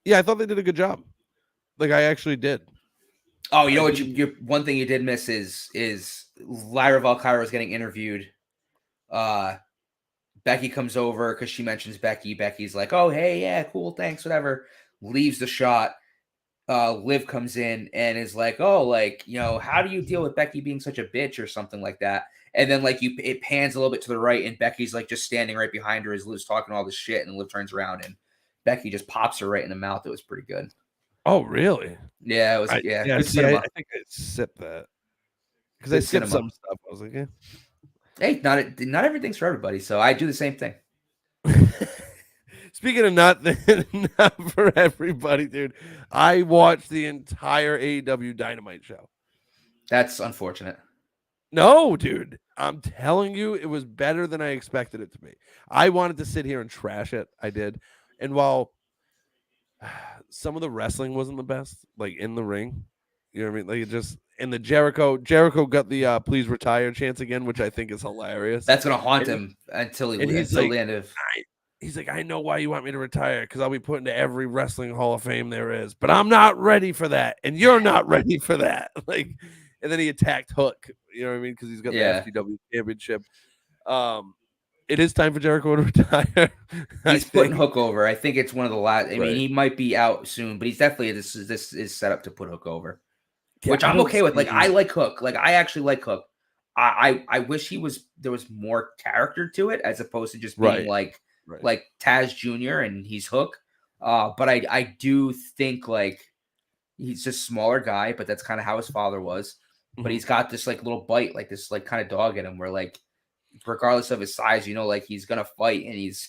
Yeah, I thought they did a good job. Like I actually did. Oh, you know what? One thing you did miss is Lyra Valkyra was getting interviewed. Becky comes over because she mentions Becky. Becky's like, "Oh, hey, yeah, cool, thanks, whatever." Leaves the shot. Liv comes in and is like, "Oh, like how do you deal with Becky being such a bitch or something like that?" And then like it pans a little bit to the right, and Becky's like just standing right behind her as Liv's talking all this shit, and Liv turns around and Becky just pops her right in the mouth. It was pretty good. Oh, really? Yeah, it was. Yeah, see, I think I sipped that because I sipped some stuff. I was like, yeah. Hey, not everything's for everybody, so I do the same thing. Speaking of not for everybody, dude, I watched the entire AEW Dynamite show. That's unfortunate. No, dude, I'm telling you, it was better than I expected it to be. I wanted to sit here and trash it. I did. And while some of the wrestling wasn't the best, like in the ring, You know what I mean? Like it just and the Jericho got the please retire chance again, which I think is hilarious. That's gonna haunt And, him until and he's until like, the end of. he's like, I know why you want me to retire because I'll be put into every wrestling Hall of Fame there is, but I'm not ready for that, and you're not ready for that. Like, and then he attacked Hook. You know what I mean? Because he's got the Yeah, FTW championship. It is time for Jericho to retire. I he's putting think. Hook over. I think it's one of the last. I mean, Right. he might be out soon, but he's definitely this is set up to put Hook over, Yeah, which I I'm don't okay with. Like I see. like Hook. Like I actually like Hook. I wish there was more character to it as opposed to just being Right. Right. like Taz Jr. and he's Hook. But I do think like he's just smaller guy, but that's kind of how his father was. But Mhm. he's got this like little bite, like this like kind of dog in him, where like regardless of his size, you know, like he's gonna fight, and he's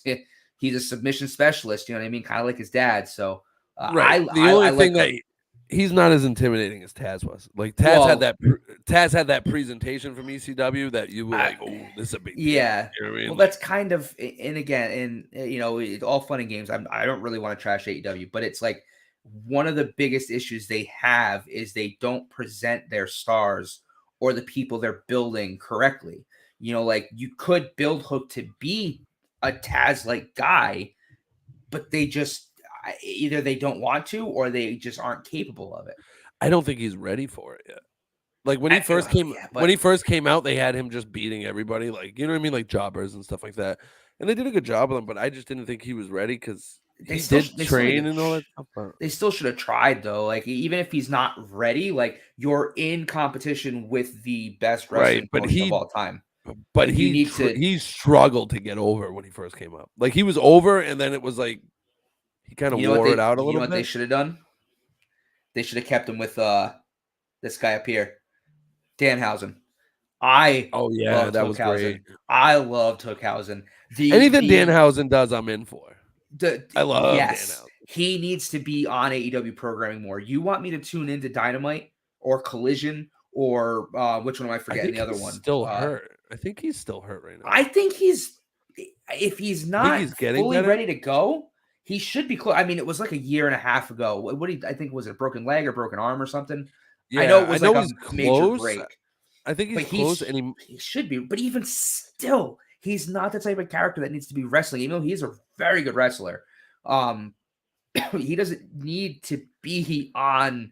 he's a submission specialist. You know what I mean? Kind of like his dad. So Right. The I only like thing Hook. that he's not as intimidating as Taz was. Like Well, Taz had that presentation from ECW that you were I, like, oh, this is a big deal. yeah. You know what I Well, mean? Like, that's kind of, and again, and you know, it's all fun and games. I don't really want to trash AEW, but it's like one of the biggest issues they have is they don't present their stars or the people they're building correctly. You know, like you could build Hook to be a Taz like guy, but they just either they don't want to or they just aren't capable of it. I don't think he's ready for it yet. Like when he first Yeah, came out, they had him just beating everybody, like you know what I mean, like jobbers and stuff like that. And they did a good job with him, but I just didn't think he was ready because he did they still need train to and all that stuff. But they still should have tried though. Like even if he's not ready, like you're in competition with the best right, wrestling opponent of all time. but Like you need to. he struggled to get over when he first came up. Like he was over, and then it was like he kind of wore it out a You know little what they bit. should have done? They should have kept him with this guy up here, Danhausen. I Oh yeah, loved that was great. Hookhausen. I loved Hookhausen. Anything Danhausen does, I'm in for. I love Yes, Danhausen. he needs to be on AEW programming more. You want me to tune into Dynamite or Collision or which one am I I forgetting? think The other he's one. still hurt. I think he's still hurt right now. I think he's if he's I think not he's getting fully better. ready to go, he should be close. I mean, it was like a year and a half ago. What I think was it a broken leg or broken arm or something? I know Yeah, it I was like know a he's major close. break, I think but he's close, and he should be. But even still, he's not the type of character that needs to be wrestling. Even though he's a very good wrestler, um, he doesn't need to be on.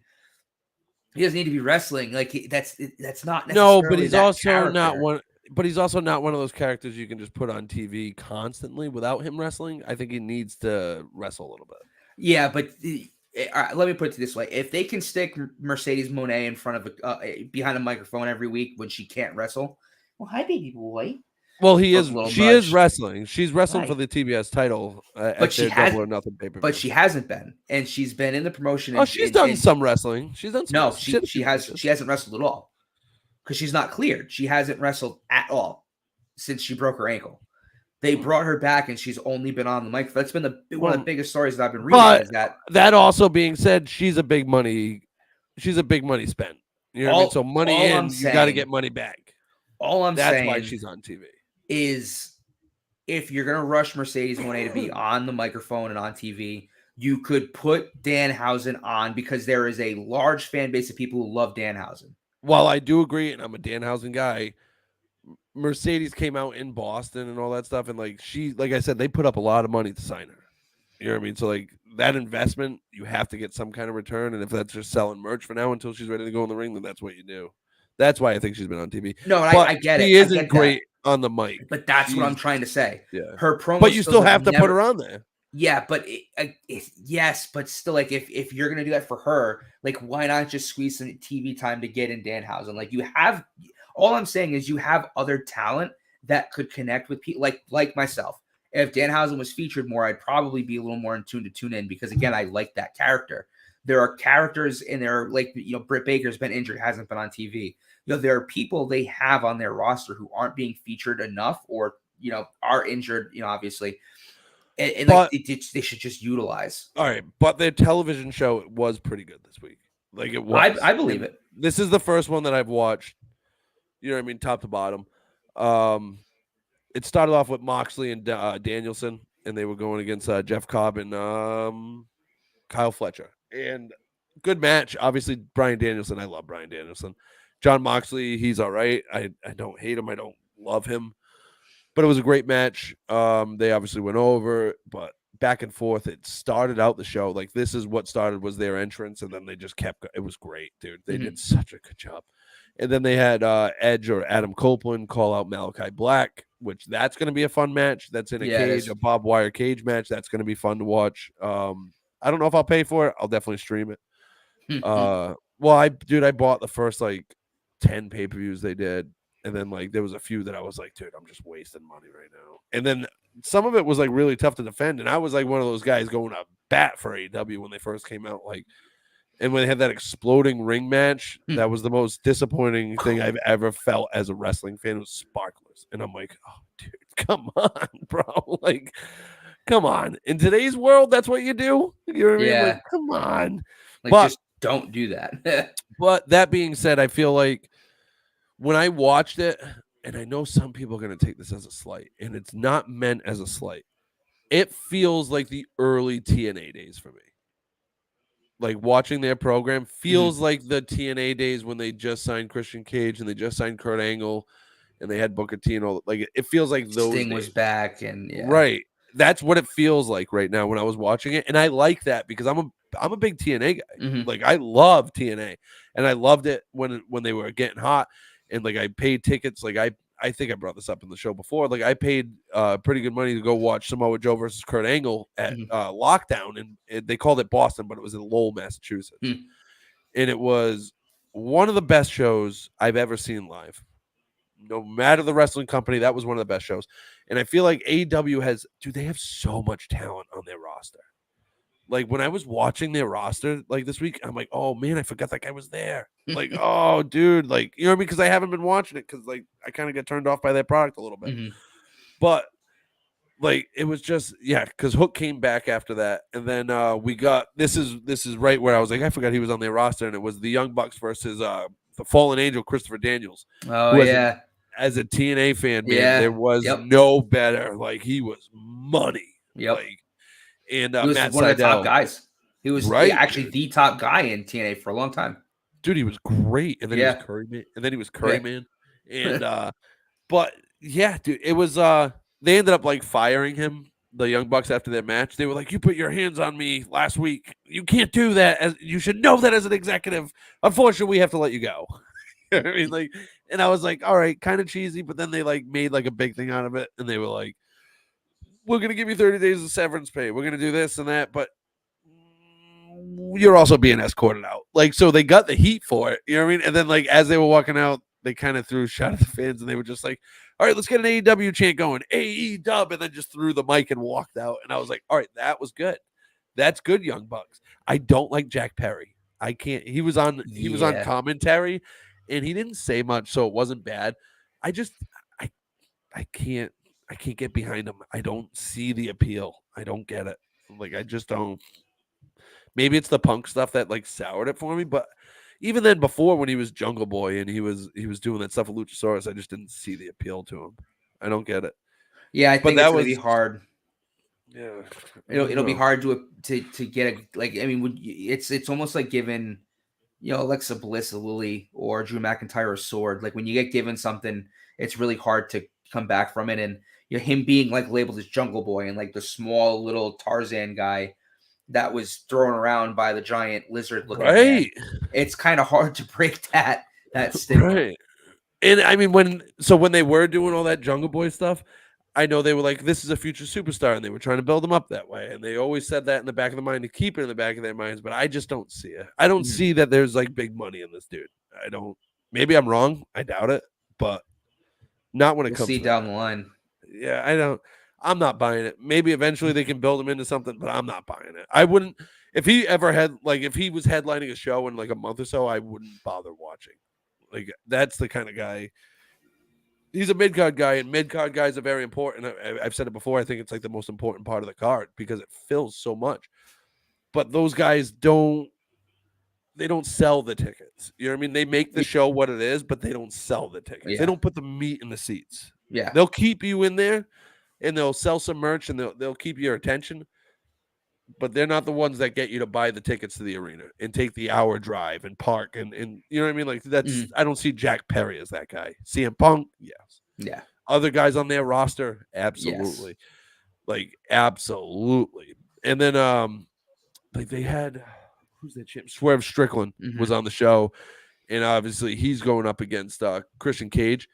He doesn't need to be wrestling. Like that's not no, but necessarily he's that also not character. one. But he's also not one of those characters you can just put on TV constantly without him wrestling. I think he needs to wrestle a little bit. Yeah, but all right, let me put it this way: if they can stick Mercedes Monet in front of behind a microphone every week when she can't wrestle, well, hi, baby boy. Well, A little she is nudge, wrestling. She's wrestling for right? the TBS title But at she their has, Double or Nothing pay per but view. she hasn't been, and she's been in the promotion. Oh, she's done some wrestling. She's done some No, wrestling. She had a few matches. she hasn't wrestled at all because she's not cleared. She hasn't wrestled at all since she broke her ankle. They brought her back, and she's only been on the mic. That's been one of the biggest stories that I've been reading. But Is that also being said, she's a big money spent. You know what I mean? So money in, you got to get money back. All I'm That's saying why she's on TV. Is if you're gonna rush Mercedes Monet to be on the microphone and on TV, you could put Danhausen on because there is a large fan base of people who love Danhausen. While I do agree, and I'm a Danhausen guy, Mercedes came out in Boston and all that stuff, and like I said, they put up a lot of money to sign her. You know what I mean? So like that investment, you have to get some kind of return, and if that's just selling merch for now until she's ready to go in the ring, then that's what you do. That's why I think she's been on TV. No, but I get it. She isn't great on the mic. But that's what I'm trying to say. Yeah. Her promo, but you still have to put her on there. Yeah, but yes, but still, like if you're gonna do that for her, like why not just squeeze some TV time to get in Danhausen? Like you have, all I'm saying is you have other talent that could connect with people like myself. If Danhausen was featured more, I'd probably be a little more in tune to tune in because again, I like that character. There are characters and there are like Britt Baker's been injured, hasn't been on TV. There are people they have on their roster who aren't being featured enough or are injured. Obviously. And but, like they should just utilize. All right, but their television show was pretty good this week. Like it was. I believe it. This is the first one that I've watched. You know what I mean, top to bottom. It started off with Moxley and Danielson, and they were going against Jeff Cobb and Kyle Fletcher. And good match. Obviously, Bryan Danielson. I love Bryan Danielson. John Moxley, he's all right. I don't hate him. I don't love him, but it was a great match. They obviously went over, but back and forth. It started out the show like this is what started was their entrance, and then they just kept. It was great, dude. They did such a good job. And then they had Edge or Adam Copeland call out Malachi Black, which that's going to be a fun match. That's in a Yeah, it cage, is. a barbed wire cage match. That's going to be fun to watch. I don't know if I'll pay for it. I'll definitely stream it. Well, I bought the first like 10 pay-per-views they did, and then like there was a few that I was like, dude, I'm just wasting money right now. And then some of it was like really tough to defend, and I was like one of those guys going to bat for AEW when they first came out, like. And when they had that exploding ring match, that was the most disappointing thing I've ever felt as a wrestling fan. It was sparklers. And I'm like, oh, dude, come on, bro. Like, come on. In today's world, that's what you do? You know what I mean? Yeah. Like, come on. Like, But just don't do that. but that being said, I feel like when I watched it, and I know some people are going to take this as a slight, and it's not meant as a slight. It feels like the early TNA days for me. Like watching their program feels like the TNA days when they just signed Christian Cage and they just signed Kurt Angle and they had Booker T and all. Like it feels like those Sting days. was back, and Right. That's what it feels like right now when I was watching it, and I like that because I'm a big TNA guy. Like I love TNA, and I loved it when they were getting hot, and like I paid tickets. Like I think I brought this up in the show before. Like I paid pretty good money to go watch Samoa Joe versus Kurt Angle at Lockdown, and they called it Boston, but it was in Lowell, Massachusetts, and it was one of the best shows I've ever seen live. No matter the wrestling company, that was one of the best shows. And I feel like AEW they have so much talent on their roster. Like when I was watching their roster like this week, I'm like, oh man, I forgot that guy was there. Like, oh dude, like you know what I mean? Because I haven't been watching it because like I kind of get turned off by their product a little bit. But like it was just because Hook came back after that, and then we got this is right where I was like, I forgot he was on their roster, and it was the Young Bucks versus the Fallen Angel, Christopher Daniels. Oh yeah. As a TNA fan, man, Yeah. there was no better. Like he was money. Yep. Like, and he was Matt one of the top Sydal. guys. He was actually the top guy in TNA for a long time. Dude, he was great. And then he was Curry Man. And then he was Curry Man. And but yeah, dude, it was they ended up like firing him, the Young Bucks, after their match. They were like, you put your hands on me last week. You can't do that. You should know that as an executive. Unfortunately, we have to let you go. You know what I mean? Like, and I was like, all right, kind of cheesy, but then they like made like a big thing out of it, and they were like, we're gonna give you 30 days of severance pay. We're gonna do this and that, but you're also being escorted out. Like, so they got the heat for it. You know what I mean? And then like as they were walking out, they kind of threw a shot at the fans, and they were just like, all right, let's get an AEW chant going. AEW, and then just threw the mic and walked out. And I was like, all right, that was good. That's good, Young Bucks. I don't like Jack Perry. I can't. He was on commentary, and he didn't say much, so it wasn't bad. I can't get behind him. I don't see the appeal. I don't get it. Like I just don't. Maybe it's the Punk stuff that like soured it for me, but even then before when he was Jungle Boy and he was doing that stuff with Luchasaurus, I just didn't see the appeal to him. I don't get it. Yeah, I think it's gonna be hard. Yeah, it'll be hard to get it's almost like giving Alexa Bliss a lily or Drew McIntyre a sword. Like when you get given something, it's really hard to come back from it. And him being like labeled as Jungle Boy and like the small little Tarzan guy that was thrown around by the giant lizard looking man, it's kind of hard to break that stigma. Right. And I mean when they were doing all that Jungle Boy stuff, I know they were like, this is a future superstar, and they were trying to build him up that way. And they always said that in the back of the mind to keep it in the back of their minds, but I just don't see it. I don't see that there's like big money in this dude. I don't. Maybe I'm wrong. I doubt it, but not when it comes to down the line. Yeah, I don't. I'm not buying it. Maybe eventually they can build him into something, but I'm not buying it. I wouldn't. If he ever had, like, if he was headlining a show in like a month or so, I wouldn't bother watching. Like, that's the kind of guy. He's a mid-card guy, and mid-card guys are very important. I've said it before. I think it's like the most important part of the card because it fills so much. But those guys don't sell the tickets. You know what I mean? They make the show what it is, but they don't sell the tickets. Yeah. They don't put the meat in the seats. Yeah. They'll keep you in there, and they'll sell some merch, and they'll keep your attention. but they're not the ones that get you to buy the tickets to the arena and take the hour drive and park and you know what I mean? Like that's I don't see Jack Perry as that guy. CM Punk, yes. Yeah. Other guys on their roster, Yes. absolutely. Like absolutely. And then like they had who's that champ? Swerve Strickland was Hmm. on the show, and obviously he's going up against Christian Cage.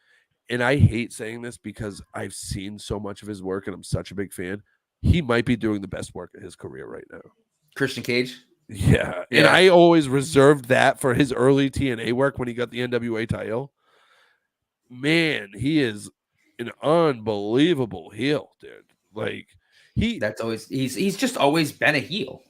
And I hate saying this because I've seen so much of his work and I'm such a big fan. He might be doing the best work of his career right now. Christian Cage. Yeah. And Yeah. I always reserved that for his early TNA work when he got the NWA title. Man, he is an unbelievable heel, dude. Like he That's always he's just always been a heel.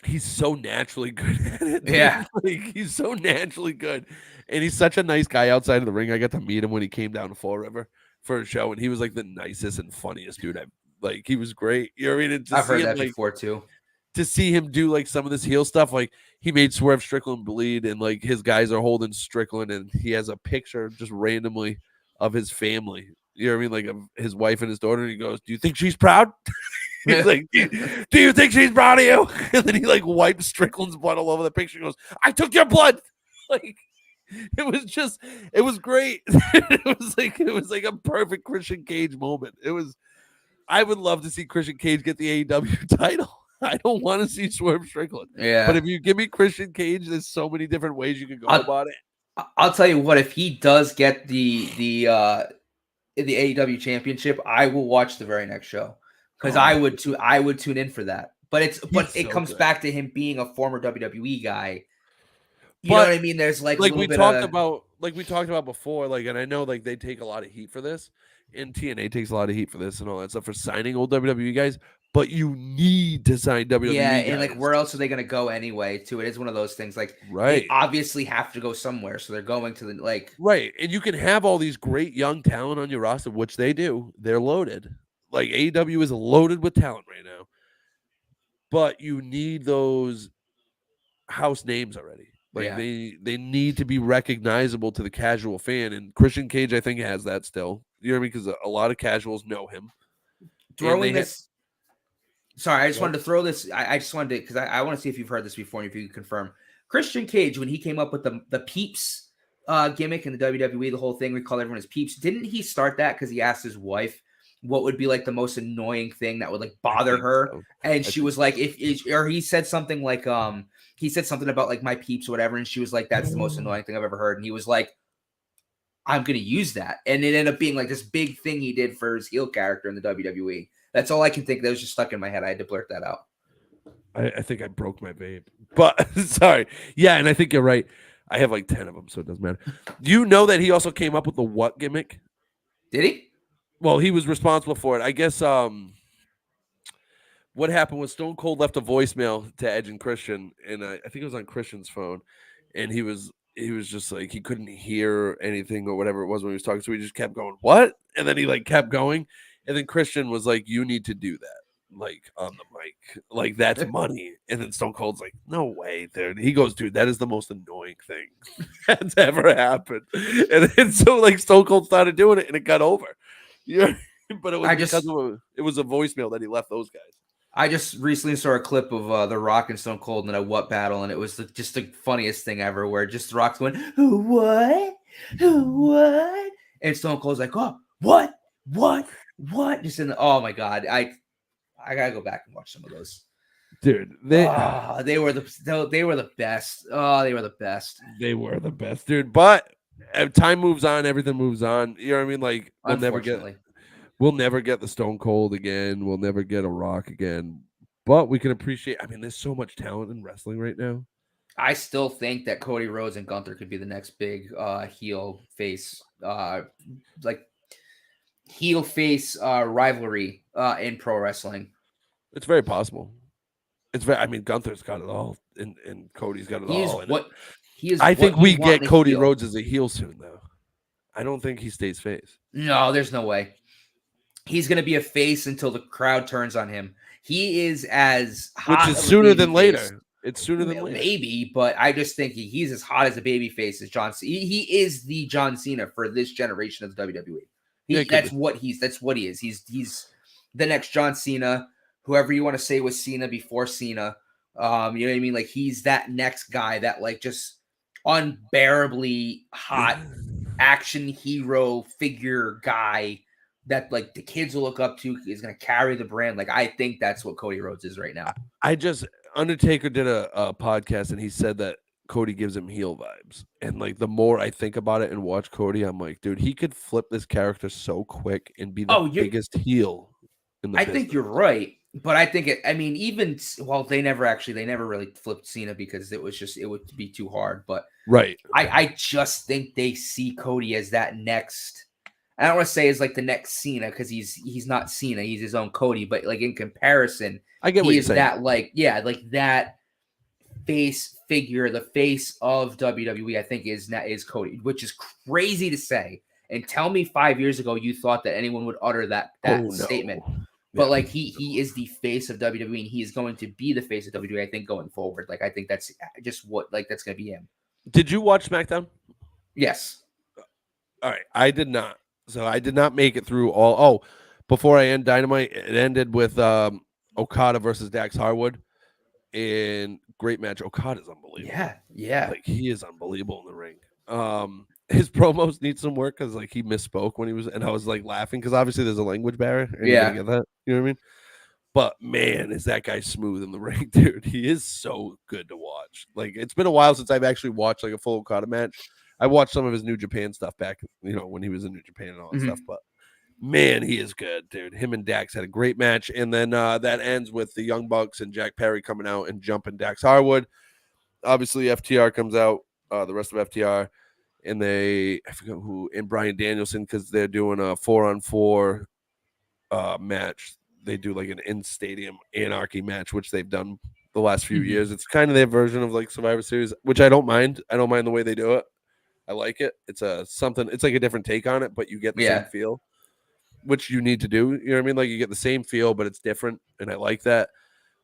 he's so naturally good at it. Dude. Yeah. Like he's so naturally good. And he's such a nice guy outside of the ring. I got to meet him when he came down to Fall River for a show, and he was like the nicest and funniest dude. Like he was great. You know what I mean? And to I've see heard him that like before too. to see him do like some of this heel stuff, like he made Swerve Strickland bleed, and like his guys are holding Strickland, and he has a picture just randomly of his family. You know what I mean? Like of his wife and his daughter, and he goes, "Do you think she's proud?" He's like, do you think she's proud of you? And then he like wipes Strickland's blood all over the picture. He goes, I took your blood. Like it was great. It was like a perfect Christian Cage moment. I would love to see Christian Cage get the AEW title. I don't want to see Swerve Strickland. Yeah. But if you give me Christian Cage, there's so many different ways you can go about it. I'll tell you what, if he does get the AEW championship, I will watch the very next show. Because I would tune in for that. But it comes back to him being a former WWE guy. You know what I mean? There's like we talked about before, like, and I know like they take a lot of heat for this, and TNA takes a lot of heat for this and all that stuff for signing old WWE guys. But you need to sign WWE. Yeah, guys. and like where else are they going to go anyway? Too, it is one of those things. Like right, they obviously have to go somewhere, so they're going to the like right. And you can have all these great young talent on your roster, which they do. They're loaded. Like AEW is loaded with talent right now. But you need those house names already. Like they need to be recognizable to the casual fan, and Christian Cage I think has that still. You know what I mean? Because a lot of casuals know him. Throwing this. Sorry, I just wanted to throw this. I just wanted to because I want to see if you've heard this before and if you can confirm. Christian Cage, when he came up with the peeps gimmick in the WWE, the whole thing we call everyone as peeps. Didn't he start that because he asked his wife what would be like the most annoying thing that would like bother her, and she was like, or he said something like he said something about like my peeps or whatever, and she was like, that's the most annoying thing I've ever heard, and he was like, I'm gonna use that, and it ended up being like this big thing he did for his heel character in the WWE. That's all I can think. That was just stuck in my head. I had to blurt that out. I think I broke my vape, but sorry. Yeah, and I think you're right. I have like 10 of them, so it doesn't matter. Do you know that he also came up with the what gimmick? Did he? Well, he was responsible for it. I guess what happened was Stone Cold left a voicemail to Edge and Christian, and I think it was on Christian's phone, and he was just like he couldn't hear anything or whatever it was when he was talking, so he just kept going, what? And then he like kept going, and then Christian was like, you need to do that. Like on the mic, like that's money. And then Stone Cold's like, no way, dude. He goes, dude, that is the most annoying thing that's ever happened. And then so like Stone Cold started doing it and it got over. Yeah, but it was it was a voicemail that he left those guys. I just recently saw a clip of The Rock and Stone Cold in a what battle, and it was just the funniest thing ever. Where just The Rock's going, who what, and Stone Cold's like, oh, what, just in the, oh my god, I gotta go back and watch some of those. Dude, they were the best. Oh, they were the best. They were the best, dude. But time moves on, everything moves on. You know what I mean? Like we'll never get the Stone Cold again. We'll never get a Rock again. But we can appreciate. I mean, there's so much talent in wrestling right now. I still think that Cody Rhodes and Gunther could be the next big heel face, like heel face rivalry in pro wrestling. It's very possible. I mean, Gunther's got it all, and Cody's got it all. I think we get Cody Rhodes as a heel soon, though. I don't think he stays face. No, there's no way. He's going to be a face until the crowd turns on him. He is as hot, which is sooner than later. It's sooner than later, maybe. But I just think he's as hot as a baby face as John Cena. He is the John Cena for this generation of the WWE. That's what he is. He's the next John Cena. whoever you want to say was Cena before Cena. You know what I mean? Like he's that next guy that like just unbearably hot action hero figure guy that like the kids will look up to, is going to carry the brand. Like I think that's what Cody Rhodes is right now. I just Undertaker did a podcast and he said that Cody gives him heel vibes. And like the more I think about it and watch Cody, I'm like, dude, he could flip this character so quick and be the biggest heel in the I business. think you're right. But I think I mean, even they never really flipped Cena because it would be too hard. But right. I just think they see Cody as that next. I don't want to say as like the next Cena because he's not Cena, he's his own Cody. But like in comparison, I get what you're saying. That like that face figure, the face of WWE. I think is Cody, which is crazy to say. And tell me 5 years ago you thought that anyone would utter that statement. But like he is the face of WWE, and he is going to be the face of WWE. I think going forward, like I think that's just that's going to be him. Did you watch SmackDown? Yes. All right, I did not. So I did not make it through all. Oh, before I end Dynamite, it ended with Okada versus Dax Harwood, in great match. Okada's unbelievable. Yeah. Like he is unbelievable in the ring. His promos need some work because like he misspoke when he was, and I was like laughing because obviously there's a language barrier. And you gotta get that. You know what I mean? But man, is that guy smooth in the ring, dude? He is so good to watch. Like it's been a while since I've actually watched like a full Okada match. I watched some of his New Japan stuff back, when he was in New Japan and all that stuff. But man, he is good, dude. Him and Dax had a great match, and then that ends with the Young Bucks and Jack Perry coming out and jumping Dax Harwood. Obviously, FTR comes out. The rest of FTR. And I forget who, and Bryan Danielson, because they're doing a 4-on-4 match. They do like an in-stadium anarchy match, which they've done the last few years. It's kind of their version of like Survivor Series, which I don't mind. I don't mind the way they do it. I like it. It's it's like a different take on it, but you get the same feel, which you need to do. You know what I mean? Like you get the same feel, but it's different, and I like that.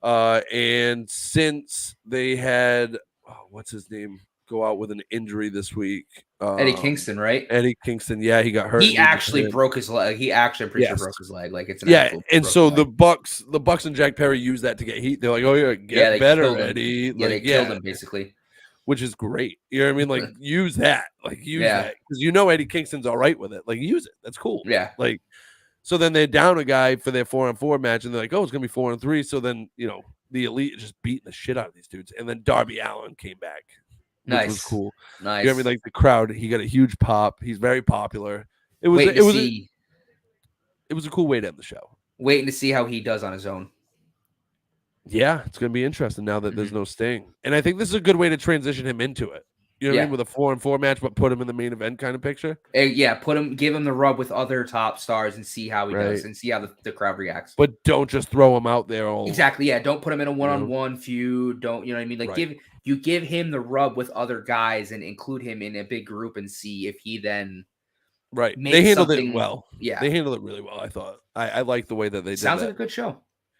And since they had, what's his name, go out with an injury this week. Eddie Kingston, right? Eddie Kingston, yeah, he got hurt. He actually broke his leg. I'm pretty sure broke his leg. Like it's and so the Bucks and Jack Perry use that to get heat. They're like, oh yeah, get better, Eddie. Yeah, they killed him basically, which is great. You know what I mean? Like use that, that because Eddie Kingston's all right with it. Like use it. That's cool. Yeah. Like so then they down a guy for their 4-on-4 match, and they're like, oh, it's gonna be 4-on-3. So then the Elite just beating the shit out of these dudes, and then Darby Allin came back. Which was cool. Nice. You know what I mean? Like the crowd, he got a huge pop. He's very popular. It was a cool way to end the show. Waiting to see how he does on his own. Yeah, it's gonna be interesting now that there's no Sting. And I think this is a good way to transition him into it. You know what I mean? With a 4-on-4 match, but put him in the main event kind of picture. Yeah, give him the rub with other top stars and see how he does and see how the crowd reacts. But don't just throw him out there all exactly. Yeah, don't put him in a one-on-one feud. Don't, you know what I mean? Like give him the rub with other guys and include him in a big group and see if he then They handled it well. Yeah, they handled it really well. I thought I like the way that they did. Sounds like a good show.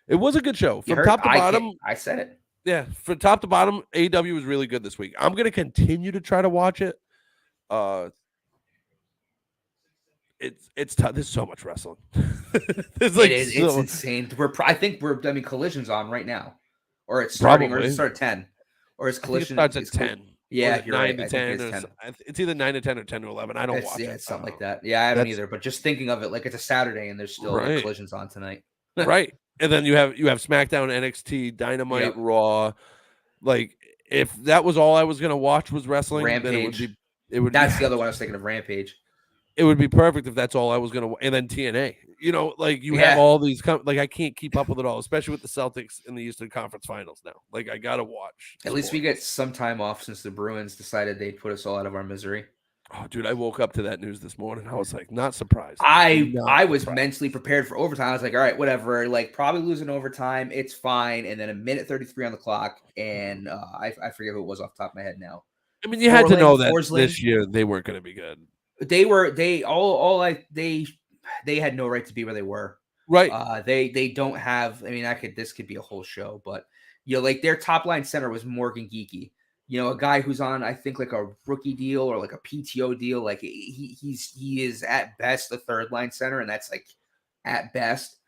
It was a good show from top to bottom. I said it. Yeah, from top to bottom, AEW was really good this week. I'm going to continue to try to watch it. It's tough. There's so much wrestling. It's insane. Collision's on right now, or it's starting, or it's start at 10, or it's Collision starts at 10. Yeah, you're 9 right. to 10. It's either 9 to 10 or 10 to 11. I don't watch it. It's something like that. Yeah, I haven't either. But just thinking of it, like it's a Saturday and there's still Collisions on tonight. Right. And then you have SmackDown, NXT, Dynamite, Raw. Like if that was all I was gonna watch was wrestling, Rampage. then it would. That's the other one I was thinking of. Rampage. It would be perfect if that's all I was gonna. And then TNA. Like you have all these. Like I can't keep up with it all, especially with the Celtics in the Eastern Conference Finals now. Like I gotta watch. At least we get some time off since the Bruins decided they'd put us all out of our misery. Oh, dude, I woke up to that news this morning. I was like, not surprised. I was mentally prepared for overtime. I was like, all right, whatever. Like, probably losing overtime. It's fine. And then a minute 33 on the clock. And I forget who it was off the top of my head now. I mean, you had to know that this year they weren't going to be good. They had no right to be where they were. Right. They don't have, I mean, this could be a whole show, but like their top line center was Morgan Geeky. A guy who's on, I think, like a rookie deal or like a PTO deal. Like he is at best a third line center, and that's like at best.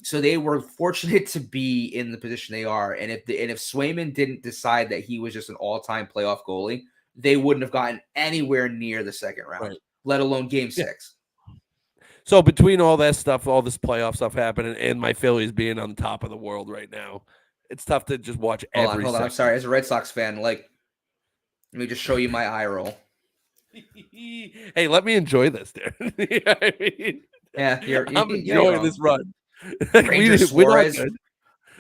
So they were fortunate to be in the position they are. And if Swayman didn't decide that he was just an all-time playoff goalie, they wouldn't have gotten anywhere near the second round, Right. let alone game Yeah. 6. So between all that stuff, all this playoff stuff happening, and my Phillies being on top of the world right now, it's tough to just watch Hold every on. I'm second. sorry. As a Red Sox fan, like, let me just show you my eye roll. Hey, let me enjoy this, dude. I mean, Yeah, I'm enjoying this run. Ranger Suarez, good.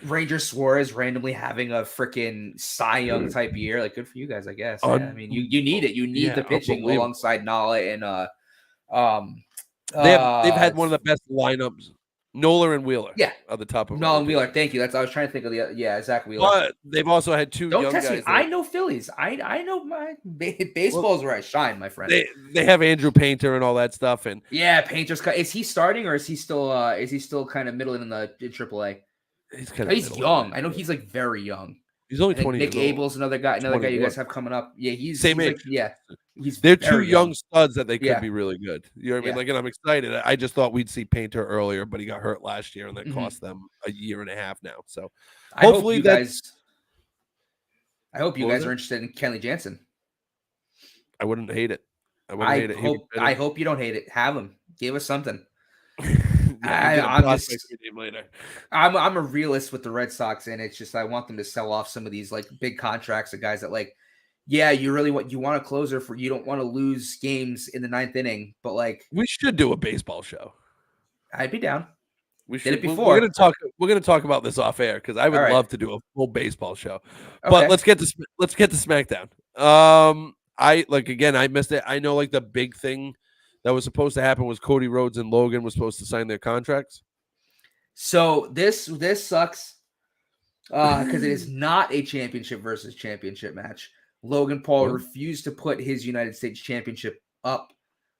Ranger Suarez randomly having a freaking Cy Young type year. Like, good for you guys, I guess. Yeah, I mean, you need it. You need the pitching alongside Nala and they've had one of the best lineups. Nola and Wheeler, yeah, at the top of Nola and Wheeler. Thank you. I was trying to think of Zach Wheeler. But they've also had 2 Don't young test guys. me. I know Phillies. I know my baseball's where I shine, my friend. They have Andrew Painter and all that stuff, and yeah, Painter's. Is he starting or is he still kind of middling in AAA? He's young. I know he's like very young. He's only 20 Nick years old. Abel's another guy you guys have coming up. Yeah, he's same age. Like, they're 2 young studs that they could Yeah. be really good. You know what I mean? Like, and I'm excited. I just thought we'd see Painter earlier, but he got hurt last year, and that cost them a year and a half now. So hopefully I hope you guys are interested in Kenley Jansen. I wouldn't hate it. I hope you don't hate it. Have him. Give us something. I'm a realist with the Red Sox, and it's just I want them to sell off some of these like big contracts of guys that like, yeah, you want a closer for you don't want to lose games in the 9th inning, but like we should do a baseball show. I'd be down. We should. Did it before. We're gonna talk about this off air because I would love to do a full baseball show. Okay. But let's get to SmackDown. I missed it. I know like the big thing that was supposed to happen was Cody Rhodes and Logan was supposed to sign their contracts. So this sucks because it is not a championship versus championship match. Logan Paul refused to put his United States Championship up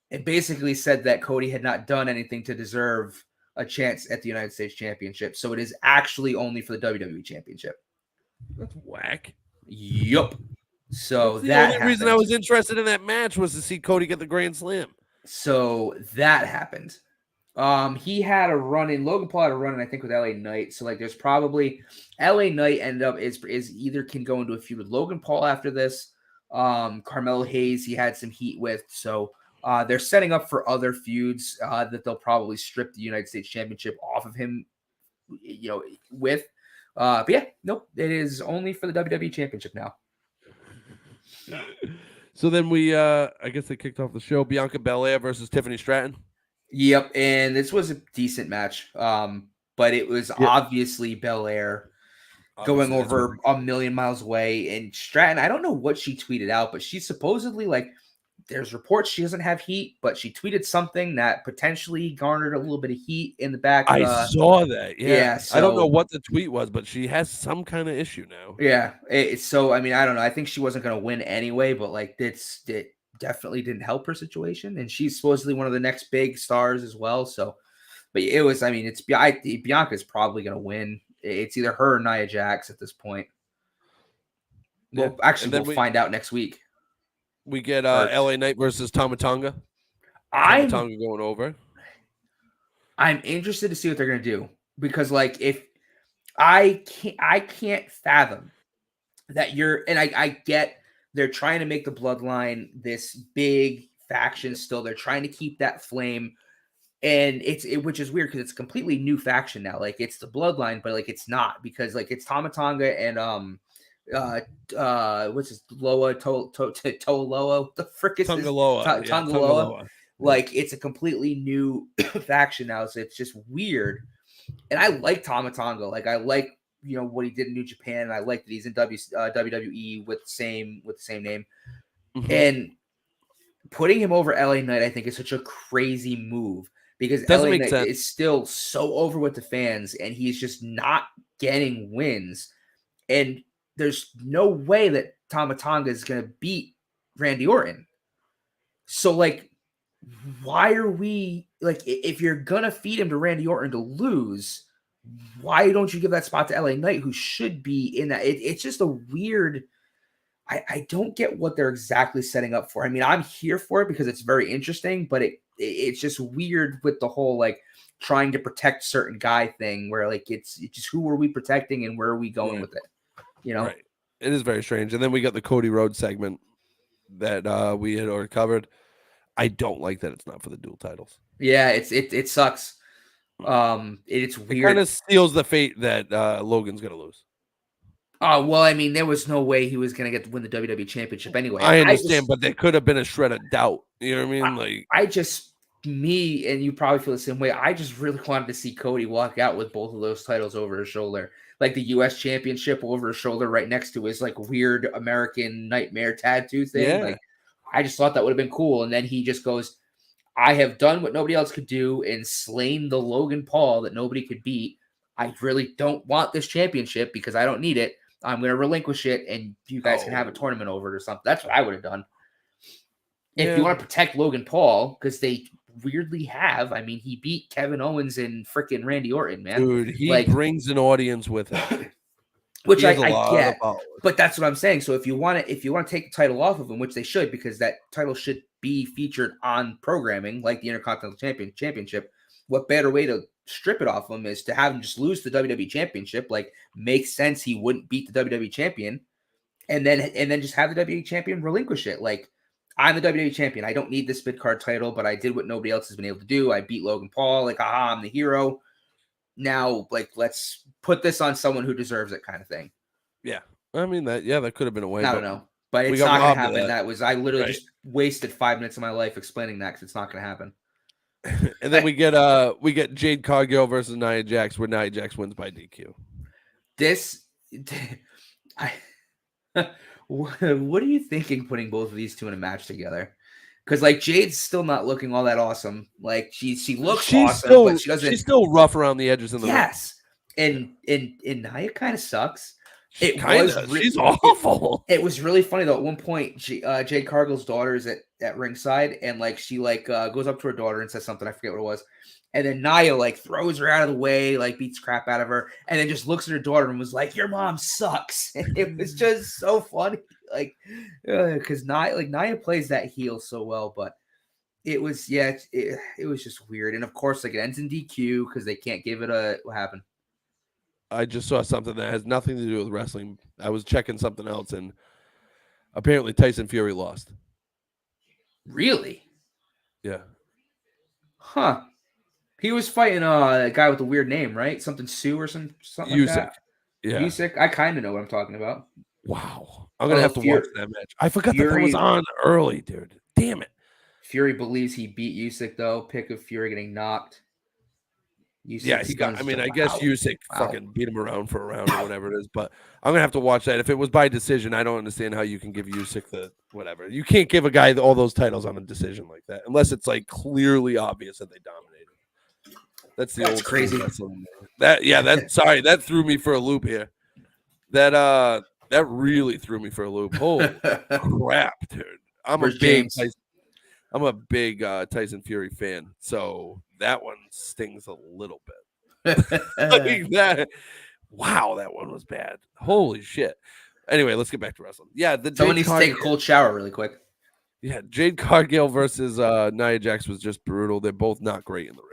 and basically said that Cody had not done anything to deserve a chance at the United States Championship. So it is actually only for the WWE Championship. That's whack. Yup. So the only reason I was interested in that match was to see Cody get the Grand Slam. So that happened. He had a run in. Logan Paul had a run in, I think, with LA Knight. So like, there's probably LA Knight ended up is either can go into a feud with Logan Paul after this. Carmelo Hayes, he had some heat with. So they're setting up for other feuds that they'll probably strip the United States Championship off of him. With. But yeah, nope. It is only for the WWE Championship now. So then I guess they kicked off the show. Bianca Belair versus Tiffany Stratton. Yep, and this was a decent match. But it was obviously Belair going over a million miles away. And Stratton, I don't know what she tweeted out, but she supposedly like there's reports she doesn't have heat, but she tweeted something that potentially garnered a little bit of heat in the back. I saw that. Yeah. So, I don't know what the tweet was, but she has some kind of issue now. Yeah. So, I mean, I don't know. I think she wasn't going to win anyway, but like it definitely didn't help her situation. And she's supposedly one of the next big stars as well. So, but it was, I mean, Bianca's probably going to win. It's either her or Nia Jax at this point. Well, actually, we'll find out next week. We get LA Knight versus Tama Tonga. Tama Tonga going over. I'm interested to see what they're going to do because, like, if I can't fathom that I get they're trying to make the Bloodline this big faction still. They're trying to keep that flame, and which is weird because it's a completely new faction now. Like it's the Bloodline, but like it's not because like it's Tama Tonga and what's his Loa Toloa? The frick is Tongaloa. Tongaloa. Like it's a completely new faction now, so it's just weird. And I like Tama Tonga. Like I like what he did in New Japan, and I like that he's in WWE with the same name. Mm-hmm. And putting him over LA Knight, I think, is such a crazy move because LA Knight is still so over with the fans, and he's just not getting wins. And there's no way that Tama Tonga is going to beat Randy Orton. So, like, why are we like, if you're going to feed him to Randy Orton to lose, why don't you give that spot to LA Knight, who should be in that? It's just a weird. I don't get what they're exactly setting up for. I mean, I'm here for it because it's very interesting, but it's just weird with the whole like trying to protect certain guy thing, where like it's just who are we protecting and where are we going with it? You know, right? It is very strange. And then we got the Cody Rhodes segment that we had already covered. I don't like that it's not for the dual titles. Yeah, it sucks. It's weird. It kind of seals the fate that Logan's gonna lose. Oh well, I mean, there was no way he was gonna get to win the WWE Championship anyway. I understand, but there could have been a shred of doubt. You know what I mean? Me and you probably feel the same way. I just really wanted to see Cody walk out with both of those titles over his shoulder, like the U.S. Championship over his shoulder, right next to his like weird American Nightmare tattoo thing. Yeah. Like, I just thought that would have been cool. And then he just goes, "I have done what nobody else could do and slain the Logan Paul that nobody could beat. I really don't want this championship because I don't need it. I'm going to relinquish it, and you guys can have a tournament over it or something." That's what I would have done. If you want to protect Logan Paul, because they weirdly have. I mean, he beat Kevin Owens and freaking Randy Orton, man. Dude, he brings an audience with him. Which I get. But that's what I'm saying. So if you want to take the title off of him, which they should, because that title should be featured on programming like the Intercontinental Championship, what better way to strip it off him is to have him just lose the WWE Championship? Like, makes sense he wouldn't beat the WWE Champion, and then just have the WWE Champion relinquish it. Like, I'm the WWE Champion. I don't need this Midcard title, but I did what nobody else has been able to do. I beat Logan Paul. Like, aha, I'm the hero. Now, like, let's put this on someone who deserves it, kind of thing. Yeah. I mean, that could have been a way. I don't know. But it's not going to happen. I literally just wasted 5 minutes of my life explaining that because it's not going to happen. And then we get Jade Cargill versus Nia Jax, where Nia Jax wins by DQ. What are you thinking putting both of these two in a match together? Because like Jade's still not looking all that awesome. Like she looks awesome, but she doesn't. She's still rough around the edges in the ring. And Nia kind of sucks. She's awful. It was really funny though. At one point, Jade Cargill's daughter is at ringside, and like she goes up to her daughter and says something. I forget what it was. And then Nia like throws her out of the way, like beats crap out of her, and then just looks at her daughter and was like, "Your mom sucks." And it was just so funny, like because Nia plays that heel so well, but it was it was just weird. And of course, like it ends in DQ because they can't give it what happened. I just saw something that has nothing to do with wrestling. I was checking something else, and apparently Tyson Fury lost. Really? Yeah. Huh. He was fighting a guy with a weird name, right? Something Sue or something Usyk. Like that. Yeah. Usyk. I kind of know what I'm talking about. Wow. I'm going to have to watch that match. I forgot that was on early, dude. Damn it. Fury believes he beat Usyk, though. Pick of Fury getting knocked. Usyk he got. I mean, I guess Usyk fucking beat him around for a round or whatever it is. But I'm gonna have to watch that. If it was by decision, I don't understand how you can give Usyk the whatever. You can't give a guy all those titles on a decision like that unless it's like clearly obvious that they dominated. That's old crazy. That threw me for a loop here. That really threw me for a loop. Holy crap, dude! I'm a big Tyson Fury fan, so that one stings a little bit. Like that. Wow, that one was bad. Holy shit. Anyway, let's get back to wrestling. Yeah, someone needs to take a cold shower really quick. Yeah, Jade Cargill versus Nia Jax was just brutal. They're boboth not great in the ring.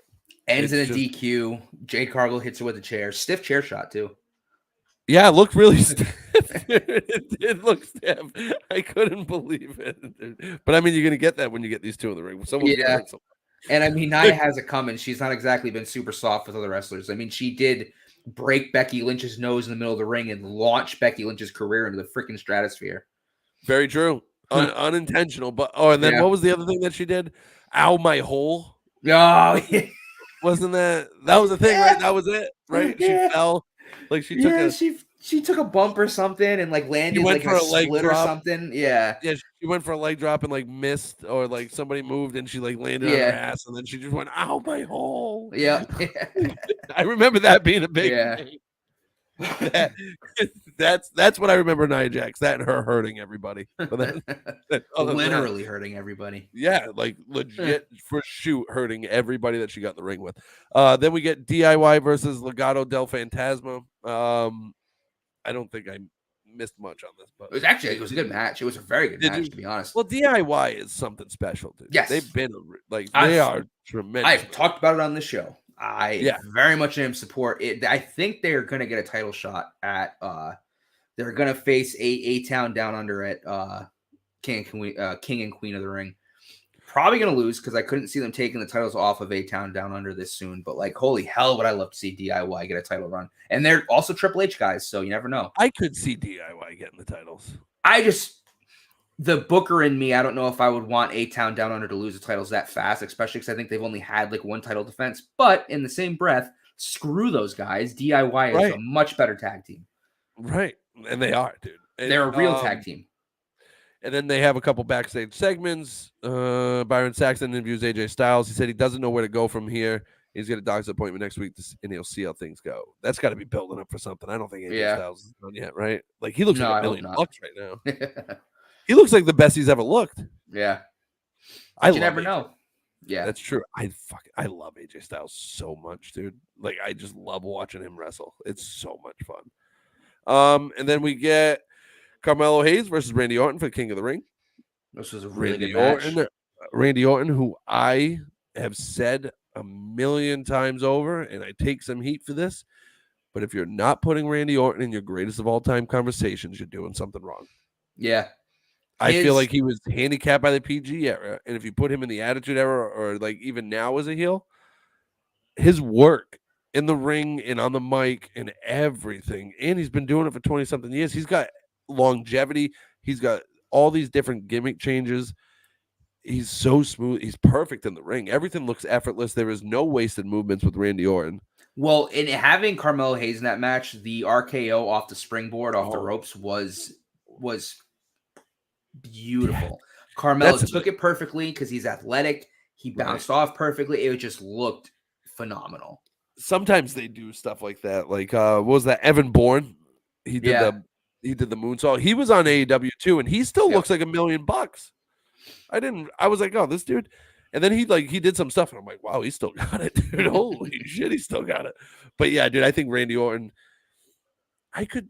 Ends in a DQ. Jade Cargill hits her with a chair. Stiff chair shot, too. Yeah, it looked really stiff. It did look stiff. I couldn't believe it. But I mean, you're going to get that when you get these two in the ring. And I mean, Nia has it coming. She's not exactly been super soft with other wrestlers. I mean, she did break Becky Lynch's nose in the middle of the ring and launch Becky Lynch's career into the freaking stratosphere. Very true. Unintentional. But and then what was the other thing that she did? Ow, my hole. Oh, yeah. Wasn't that was the thing, right? That was it, right? Yeah. She fell. Like she took she took a bump or something and like landed like for a leg drop or something. Yeah. Yeah, she went for a leg drop and like missed, or like somebody moved and she like landed on her ass, and then she just went, "Ow, my hole." Yeah. I remember that being a big thing. That's what I remember Nia Jax, that and her hurting everybody. Literally hurting everybody. Yeah, like legit for shoot hurting everybody that she got in the ring with. Then we get DIY versus Legado del Fantasma. I don't think I missed much on this, but it was a good match. It was a very good match, to be honest. Well, DIY is something special, dude. Yes. They've been like they are tremendous. I've talked about it on the show. I Yeah. very much am support it. I think they're going to get a title shot at they're going to face a town down under at King and Queen of the Ring. Probably going to lose because I couldn't see them taking the titles off of A-Town Down Under this soon. But, like, holy hell, would I love to see DIY get a title run. And they're also Triple H guys, so you never know. I could see DIY getting the titles. The booker in me, I don't know if I would want A-Town Down Under to lose the titles that fast, especially because I think they've only had, like, one title defense. But in the same breath, screw those guys. DIY is a much better tag team. Right. And they are, dude. They're a real tag team. And then they have a couple backstage segments. Byron Saxton interviews AJ Styles. He said he doesn't know where to go from here. He's got a doctor's appointment next week, and he'll see how things go. That's got to be building up for something. I don't think AJ Styles is done yet, right? Like, he looks like $1 million right now. He looks like the best he's ever looked. Yeah. You never know. Yeah. That's true. I love AJ Styles so much, dude. Like, I just love watching him wrestle. It's so much fun. And then we get Carmelo Hayes versus Randy Orton for King of the Ring. This was a really good match. Randy Orton, who I have said 1,000,000 times over, and I take some heat for this, but if you're not putting Randy Orton in your greatest of all time conversations, you're doing something wrong. Yeah. I feel like he was handicapped by the PG era, and if you put him in the Attitude Era or like even now as a heel, his work in the ring and on the mic and everything, and he's been doing it for 20-something years. He's got longevity. He's got all these different gimmick changes. He's so smooth. He's perfect in the ring. Everything looks effortless. There is no wasted movements with Randy Orton. Well, in having Carmelo Hayes in that match, the RKO off the springboard, off the ropes was beautiful. Carmelo took it perfectly because he's athletic. He bounced off perfectly. It just looked phenomenal. Sometimes they do stuff like that. Like what was that? Evan Bourne. He did the moonsault. He was on AEW too, and he still looks like $1 million. I was like, oh, this dude. And then he did some stuff, and I'm like, wow, he still got it, dude. Holy shit, he still got it. But yeah, dude, I think Randy Orton. Could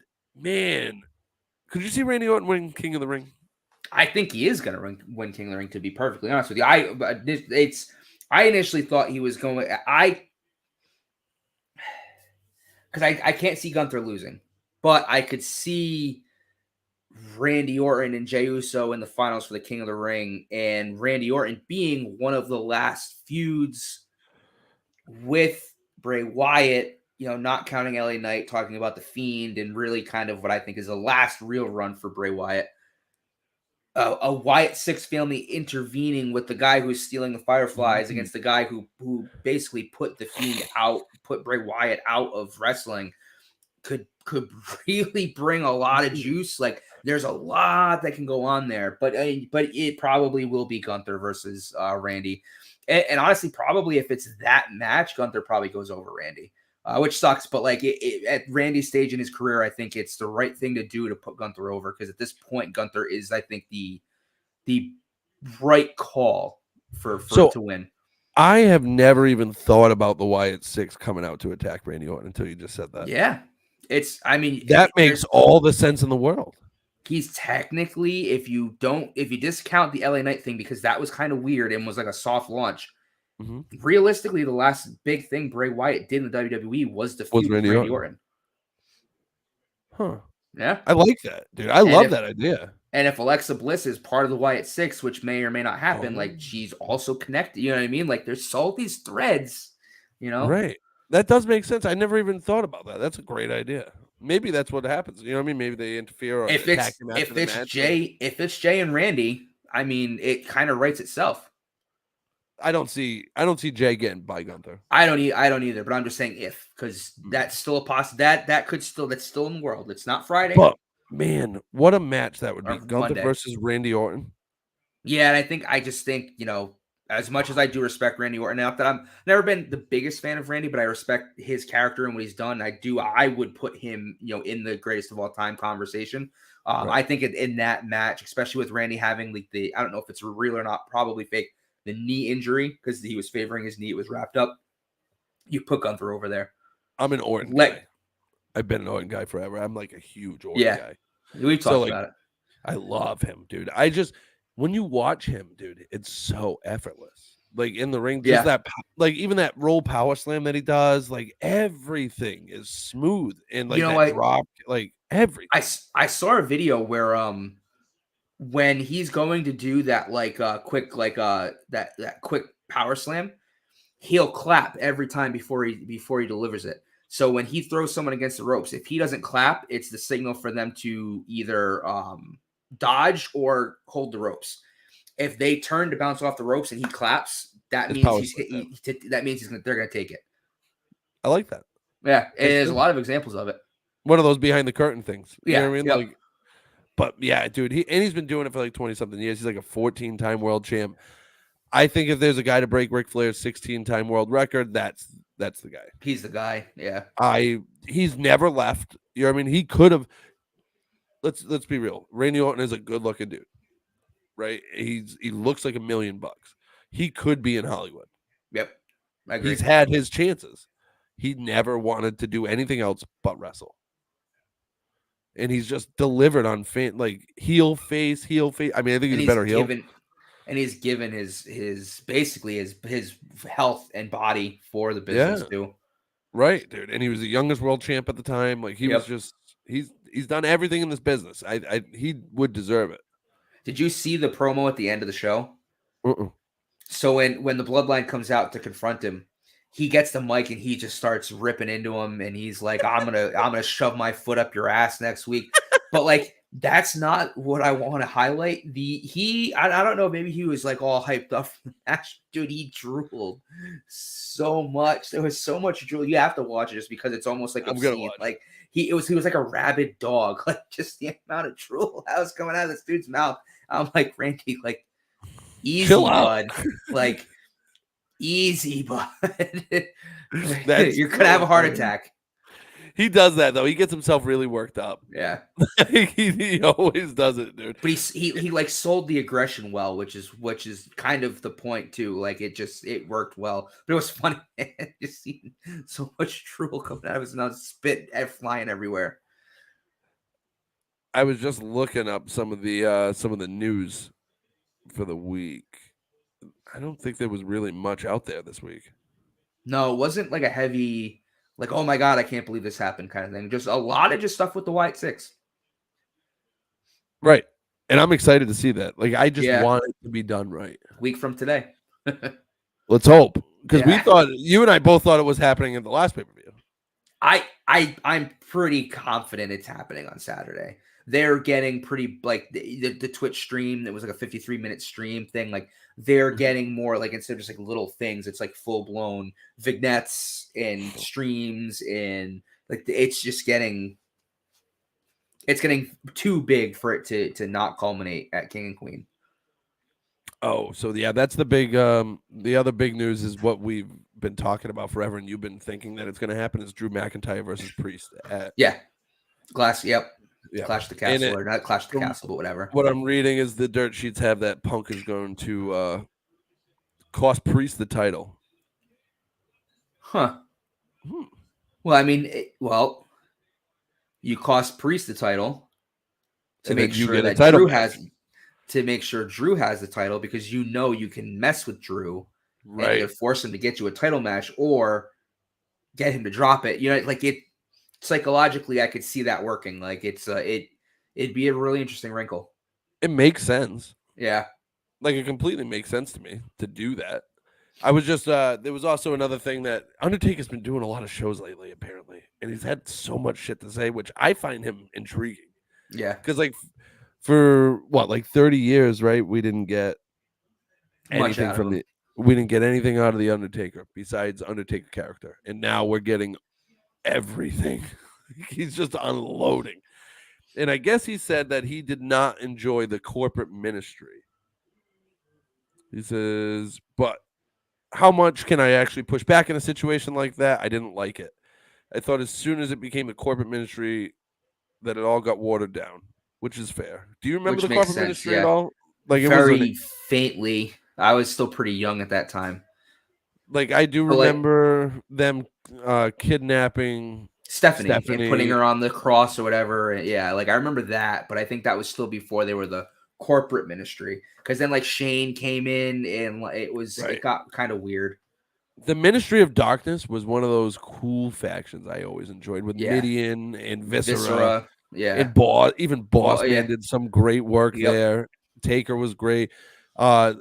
you see Randy Orton win King of the Ring? I think he is going to win King of the Ring, to be perfectly honest with you. I initially thought he was going. Because I can't see Gunther losing, but I could see Randy Orton and Jey Uso in the finals for the King of the Ring, and Randy Orton being one of the last feuds with Bray Wyatt, not counting LA Knight, talking about the Fiend, and really kind of what I think is the last real run for Bray Wyatt. A Wyatt Six family intervening with the guy who's stealing the Fireflies against the guy who basically put the Fiend out, put Bray Wyatt out of wrestling, could really bring a lot of juice. Like, there's a lot that can go on there, but it probably will be Gunther versus Randy, and honestly, probably if it's that match, Gunther probably goes over Randy. Which sucks, but like at Randy's stage in his career, I think it's the right thing to do to put Gunther over, because at this point, Gunther is, I think, the right call for to win. I have never even thought about the Wyatt Six coming out to attack Randy Orton until you just said that. Yeah, that makes all the sense in the world. He's technically, if you discount the LA Knight thing, because that was kind of weird and was like a soft launch. Mm-hmm. Realistically, the last big thing Bray Wyatt did in the WWE was defeat Randy Orton. Huh. Yeah. I like that, dude. I love that idea. And if Alexa Bliss is part of the Wyatt Six, which may or may not happen, like, she's also connected. You know what I mean? Like, there's all these threads, Right. That does make sense. I never even thought about that. That's a great idea. Maybe that's what happens. You know what I mean? Maybe they interfere or attack him after the match. If it's Jay and Randy, I mean, it kind of writes itself. I don't see Jay getting by Gunther. I don't either, but I'm just saying because that's still a possibility. That's still in the world. It's not Friday. But man, what a match that would be. Gunther versus Randy Orton. Yeah, and I just think, as much as I do respect Randy Orton, not that I'm never been the biggest fan of Randy, but I respect his character and what he's done. I would put him, in the greatest of all time conversation. Right. I think in that match, especially with Randy having I don't know if it's real or not, probably fake, the knee injury, because he was favoring his knee, it was wrapped up. You put Gunther over there. I'm an Orton guy. I've been an Orton guy forever. I'm like a huge Orton guy. We So talked like about it. I love him, dude. When you watch him, dude, it's so effortless. Like in the ring, just Yeah. like even that roll power slam that he does, like everything is smooth and You like know, that drop, like everything. I saw a video where when he's going to do that quick that quick power slam, he'll clap every time before he delivers it. So when he throws someone against the ropes, if he doesn't clap, it's the signal for them to either dodge or hold the ropes. If they turn to bounce off the ropes and he claps, that It's means power slam. that means they're gonna take it. I like that. Yeah, and That's there's a good. lot of examples of it. One of those behind the curtain things. You know Yeah, what I mean? yep. Like, but yeah, dude, he's been doing it for like 20 something years. He's like a 14-time world champ. I think if there's a guy to break Ric Flair's 16-time world record, that's the guy. He's the guy. Yeah. He's never left. You know what I mean? He could have. Let's be real. Randy Orton is a good looking dude, right? He looks like $1 million. He could be in Hollywood. Yep. I agree. He's had his chances. He never wanted to do anything else but wrestle. And he's just delivered on like heel face. I mean, I think he's a better heel. He's given his basically his health and body for the business too. Right, dude. And he was the youngest world champ at the time. Like he was just he's done everything in this business. He would deserve it. Did you see the promo at the end of the show? Uh-uh. So when the bloodline comes out to confront him, he gets the mic and he just starts ripping into him, and he's like, I'm gonna shove my foot up your ass next week. But like, that's not what I want to highlight. I don't know, maybe he was like all hyped up from the match. Dude, he drooled so much. There was so much drool. You have to watch it just because it's almost like obscene. Like he was like a rabid dog. Like just the amount of drool that was coming out of this dude's mouth. I'm like, Randy, like easy, bud. Like easy, bud. You're gonna have a heart attack. He does that though. He gets himself really worked up. Yeah, he always does it, dude. But he like sold the aggression well, which is kind of the point too. Like it worked well. But it was funny, just seeing so much drool coming out of his mouth, spit flying everywhere. I was just looking up some of the news for the week. I don't think there was really much out there this week. No, it wasn't like a heavy, like, oh my God, I can't believe this happened kind of thing. Just a lot of just stuff with the White Six. Right. And I'm excited to see that. Like, I just want it to be done right. Week from today. Let's hope. Because we thought, you and I both thought it was happening in the last pay-per-view. I'm pretty confident it's happening on Saturday. They're getting pretty, like, the Twitch stream that was like a 53-minute stream thing. Like, they're getting more, like, instead of just like little things, it's like full-blown vignettes and streams, and like it's getting too big for it to not culminate at King and Queen. Oh, so yeah, that's the big the other big news is what we've been talking about forever, and you've been thinking that it's going to happen, is Drew McIntyre versus Priest at Clash of the Castle, or not Clash of the Castle, but whatever. What I'm reading is the dirt sheets have that Punk is going to cost Priest the title. Huh. Well, I mean, you cost Priest the title to make sure that Drew has Drew has the title, because you can mess with Drew, right, and either force him to get you a title match or get him to drop it. You know, like it psychologically, I could see that working. Like it'd be a really interesting wrinkle. It makes sense. Yeah, like it completely makes sense to me to do that. I was just there was also another thing that Undertaker's been doing a lot of shows lately, apparently, and he's had so much shit to say, which I find him intriguing. Yeah, because like for 30 years, right? We didn't get anything from we didn't get anything out of the Undertaker besides Undertaker character, and now we're getting everything. He's just unloading. And I guess he said that he did not enjoy the corporate ministry. He says, but how much can I actually push back in a situation like that? I didn't like it. I thought as soon as it became the corporate ministry that it all got watered down, which is fair. Do you remember the corporate ministry at all? Like very faintly. I was still pretty young at that time. Like I do remember them kidnapping Stephanie and putting Stephanie. her on the cross or whatever. Yeah, like I remember that, but I think that was still before they were the corporate ministry. Because then like Shane came in and it got kind of weird. The Ministry of Darkness was one of those cool factions I always enjoyed with Yeah, Midian and Viscera Viscera. Yeah, and Boss. Even Boss Man yeah, did some great work yep. there. Taker was great. Uh,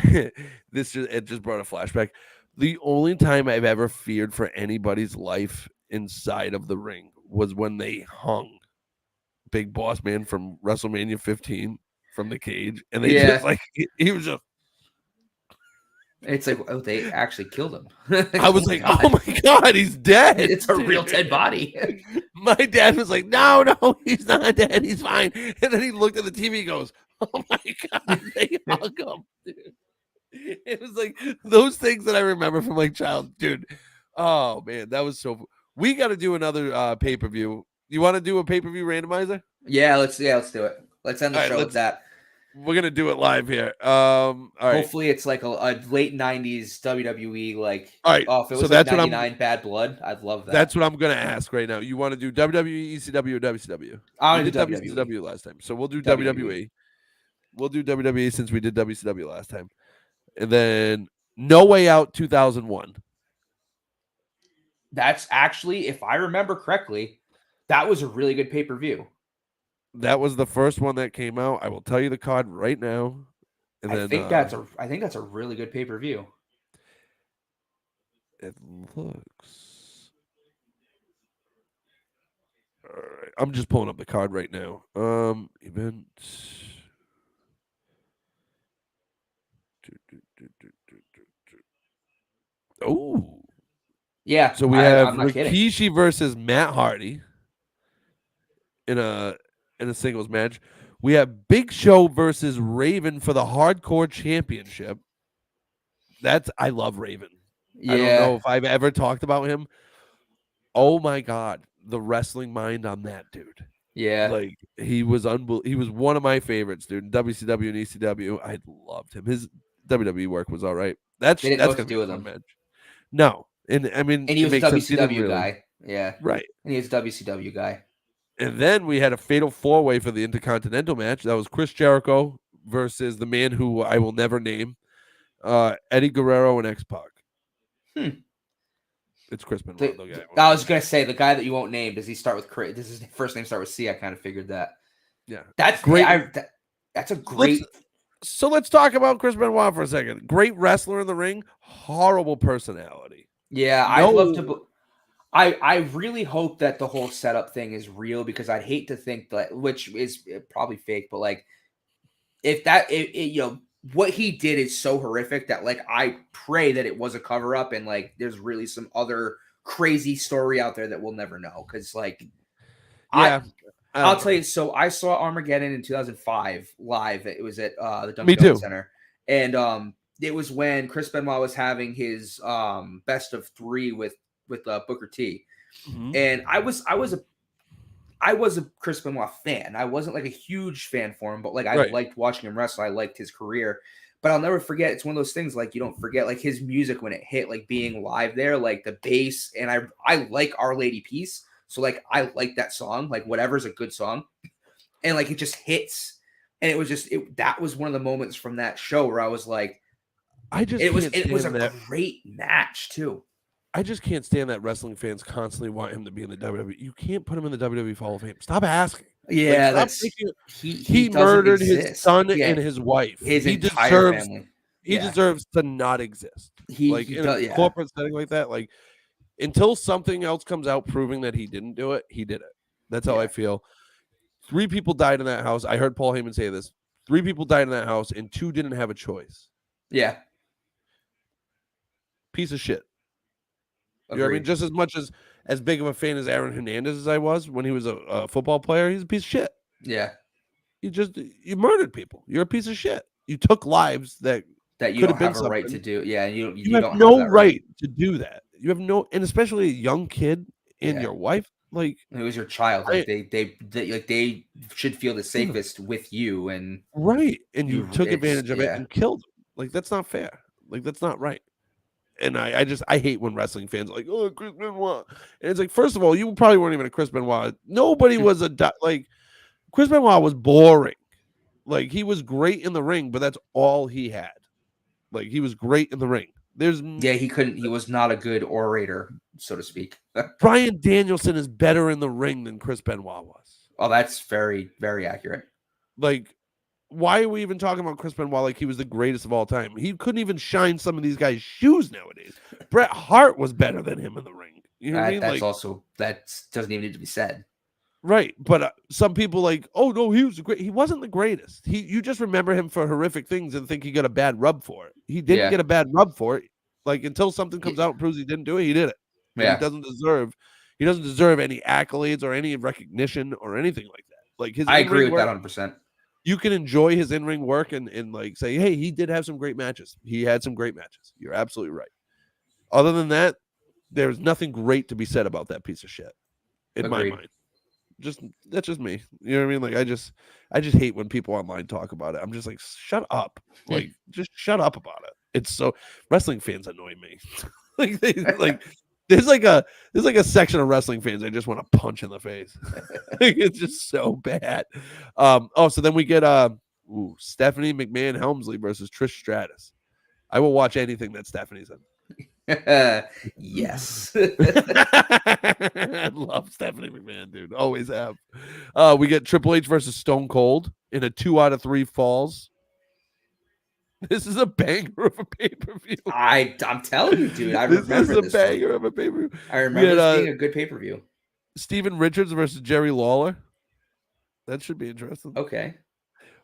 it just brought a flashback. The only time I've ever feared for anybody's life inside of the ring was when they hung Big Boss Man from WrestleMania 15 from the cage, and they just Yeah. like he was just. It's like, oh, they actually killed him. I was like, oh my god, he's dead. It's a real dead body. My dad was like, no, he's not dead. He's fine. And then he looked at the TV and goes, oh my god, they hung him, dude. It was like those things that I remember from like child, dude. Oh man, that was so. We got to do another pay-per-view. You want to do a pay-per-view randomizer? Yeah, let's do it. Let's end the show with that. We're gonna do it live here. All right. Hopefully, it's like a late '90s WWE. Like, all right. Oh, if it was so like that's 99 Bad Blood, I'd love that. That's what I'm gonna ask right now. You want to do WWE, ECW, or WCW? I want did to do WWE. WCW last time, so we'll do WWE. We'll do WWE since we did WCW last time, and then No Way Out 2001. That's actually, if I remember correctly, that was a really good pay-per-view. That was the first one that came out. I will tell you the card right now. And I think that's a really good pay-per-view. It looks. All right. I'm just pulling up the card right now. Event. Oh. Yeah. So we have Rikishi versus Matt Hardy in a singles match. We have Big Show versus Raven for the Hardcore Championship. I love Raven. Yeah. I don't know if I've ever talked about him. Oh my god, the wrestling mind on that dude. Yeah. Like he was he was one of my favorites, dude. In WCW and ECW, I loved him. His WWE work was all right. That's gonna be a fun match. No. And I mean, and he was a WCW guy. Yeah. Right. And he was a WCW guy. And then we had a fatal 4-way for the Intercontinental match. That was Chris Jericho versus the man who I will never name, Eddie Guerrero and X-Pac. It's Chris Benoit. I was gonna say the guy that you won't name. Does he start with Chris? Does his first name start with C? I kind of figured that. Yeah, that's great. That's a great. So let's talk about Chris Benoit for a second. Great wrestler in the ring, horrible personality. Yeah, I'd love to. I really hope that the whole setup thing is real because I'd hate to think that, which is probably fake, but like if what he did is so horrific that like I pray that it was a cover up and like there's really some other crazy story out there that we'll never know because like I'll tell you. So I saw Armageddon in 2005 live. It was at the Dunkin' Center, and it was when Chris Benoit was having his best of 3 with Booker T, and I was a Chris Benoit fan. I wasn't like a huge fan for him, but like I liked watching him wrestle. I liked his career, but I'll never forget. It's one of those things like you don't forget like his music when it hit, like being live there, like the bass, and I like Our Lady Peace, so like I like that song, like whatever's a good song, and like it just hits, and it was just that was one of the moments from that show where I was like, it was a great match too. I just can't stand that wrestling fans constantly want him to be in the WWE. You can't put him in the WWE Hall of Fame. Stop asking. Yeah, he murdered his son and his wife. His entire family. He deserves to not exist. In a corporate setting like that, like until something else comes out proving that he didn't do it, he did it. That's how I feel. 3 people died in that house. I heard Paul Heyman say this. 3 people died in that house, and 2 didn't have a choice. Yeah. Piece of shit. You know what I mean? Just as much as big of a fan as Aaron Hernandez as I was when he was a football player, he's a piece of shit. Yeah. You murdered people. You're a piece of shit. You took lives that you don't have a right to do. Yeah, you have don't no have right to do that. You have no, and especially a young kid and your wife. Like it was your child. Like they should feel the safest with you, and and you took advantage of it and killed them. Like that's not fair. Like that's not right. And I hate when wrestling fans are like, oh, Chris Benoit. And it's like, first of all, you probably weren't even a Chris Benoit. Nobody was like Chris Benoit was boring. Like he was great in the ring, but that's all he had. Like he was great in the ring. He was not a good orator, so to speak. Bryan Danielson is better in the ring than Chris Benoit was. Oh, that's very, very accurate. Like, why are we even talking about Chris Benoit like he was the greatest of all time? He couldn't even shine some of these guys' shoes nowadays. Bret Hart was better than him in the ring. You know what I mean? That's also, that doesn't even need to be said. Right, but some people like, oh no, he was great. He wasn't the greatest. You just remember him for horrific things and think he got a bad rub for it. He didn't get a bad rub for it. Like until something comes out and proves he didn't do it, he did it. Yeah. He doesn't deserve any accolades or any recognition or anything like that. Like I agree with that 100%. You can enjoy his in-ring work and like say, hey, he did have some great matches. He had some great matches. You're absolutely right. Other than that, there's nothing great to be said about that piece of shit in my mind. That's just me. You know what I mean? Like I just hate when people online talk about it. I'm just like, shut up. Like just shut up about it. It's so wrestling fans annoy me. There's like a section of wrestling fans I just want to punch in the face. It's just so bad. So then we get Stephanie McMahon Helmsley versus Trish Stratus. I will watch anything that Stephanie's in. Yes. I love Stephanie McMahon, dude. Always have. We get Triple H versus Stone Cold in a 2 out of 3 falls. This is a banger of a pay-per-view. I'm telling you, dude. I remember this. This is a banger of a pay-per-view. I remember this being a good pay-per-view. Steven Richards versus Jerry Lawler. That should be interesting. Okay.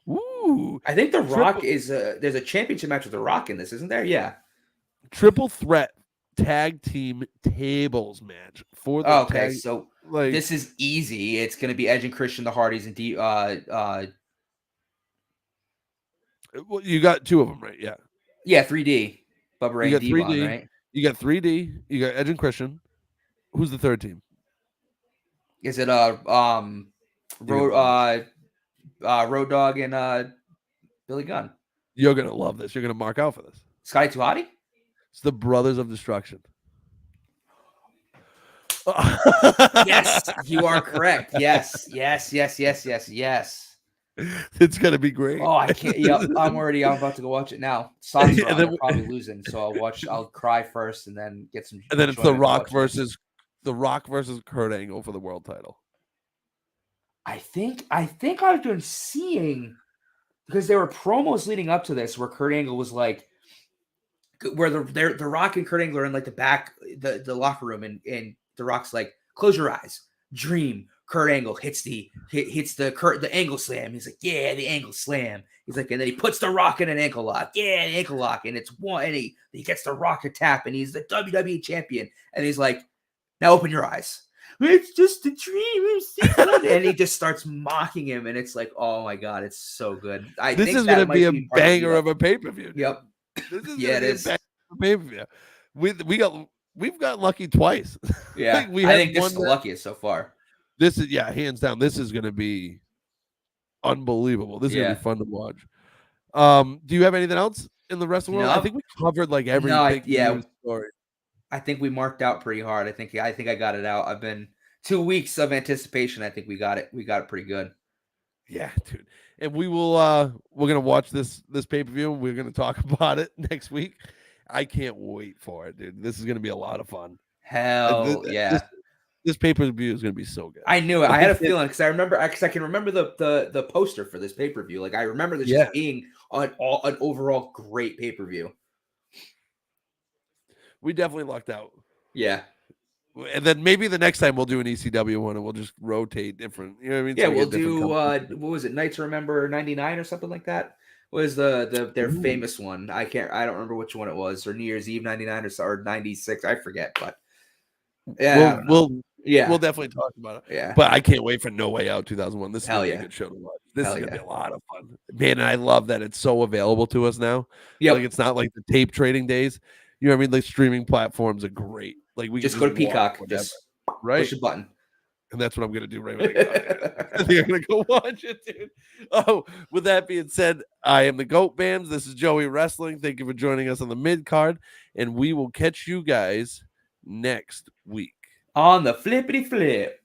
Ooh. I think The Rock is there's a championship match with The Rock in this, isn't there? Yeah. Triple threat tag team tables match for the tag. So like this is easy. It's going to be Edge and Christian, the Hardys, and well, you got 2 of them, right? Yeah. Yeah, 3D. Bubba Ray and D-Von, right? You got 3D. You got Edge and Christian. Who's the third team? Is it Road Dogg and Billy Gunn? You're gonna love this. You're gonna mark out for this. Scotty 2 Hotty? It's the Brothers of Destruction. Yes, you are correct. Yes. It's gonna be great. Oh, I can't. Yep, I'm about to go watch it now. Sox are probably losing, so I'll cry first and then get some. And then it's The Rock versus Kurt Angle for the world title. I think I've been seeing because there were promos leading up to this where Kurt Angle was like, where the Rock and Kurt Angle are in like the back the locker room and The Rock's like, close your eyes, dream. Kurt Angle hits the ankle slam. He's like, yeah, the ankle slam. He's like, and then he puts The Rock in an ankle lock. Yeah, the ankle lock. And it's one, and he gets The Rock to tap, and he's the WWE champion. And he's like, now open your eyes. It's just a dream. And he just starts mocking him, and it's like, oh my god, it's so good. This is going to be a banger of a pay-per-view. Yep. This is it is. A banger of a pay-per-view. We've got lucky twice. Yeah, I think this is the luckiest so far. This is hands down. This is going to be unbelievable. This is going to be fun to watch. Do you have anything else in the rest of the world? I think we covered like everything. Story. I think we marked out pretty hard. I think I got it out. I've been 2 weeks of anticipation. I think we got it. We got it pretty good. Yeah, dude. And we will. We're gonna watch this pay-per-view. We're gonna talk about it next week. I can't wait for it, dude. This is gonna be a lot of fun. Hell yeah. This pay-per-view is going to be so good. I knew it. I had a feeling because I can remember the poster for this pay-per-view. Like I remember this just being an overall great pay-per-view. We definitely lucked out. Yeah. And then maybe the next time we'll do an ECW one and we'll just rotate different. You know what I mean? Yeah, we'll do what was it? Knights Remember 99 or something like that. What was their famous one? I don't remember which one it was, or New Year's Eve 99 or 96. I forget, but yeah, we'll definitely talk about it. Yeah. But I can't wait for No Way Out 2001. This is gonna be a good show to watch. This is gonna be a lot of fun. Man, and I love that it's so available to us now. Yeah. Like it's not like the tape trading days. You know what I mean? Like streaming platforms are great. Like we just go to Peacock, just push a button. And that's what I'm going to do right when I get out of here. I think I'm going to go watch it, dude. Oh, with that being said, I am the Goat Bams. This is Joey Wrestling. Thank you for joining us on the Midcard, and we will catch you guys next week. On the flippity flip.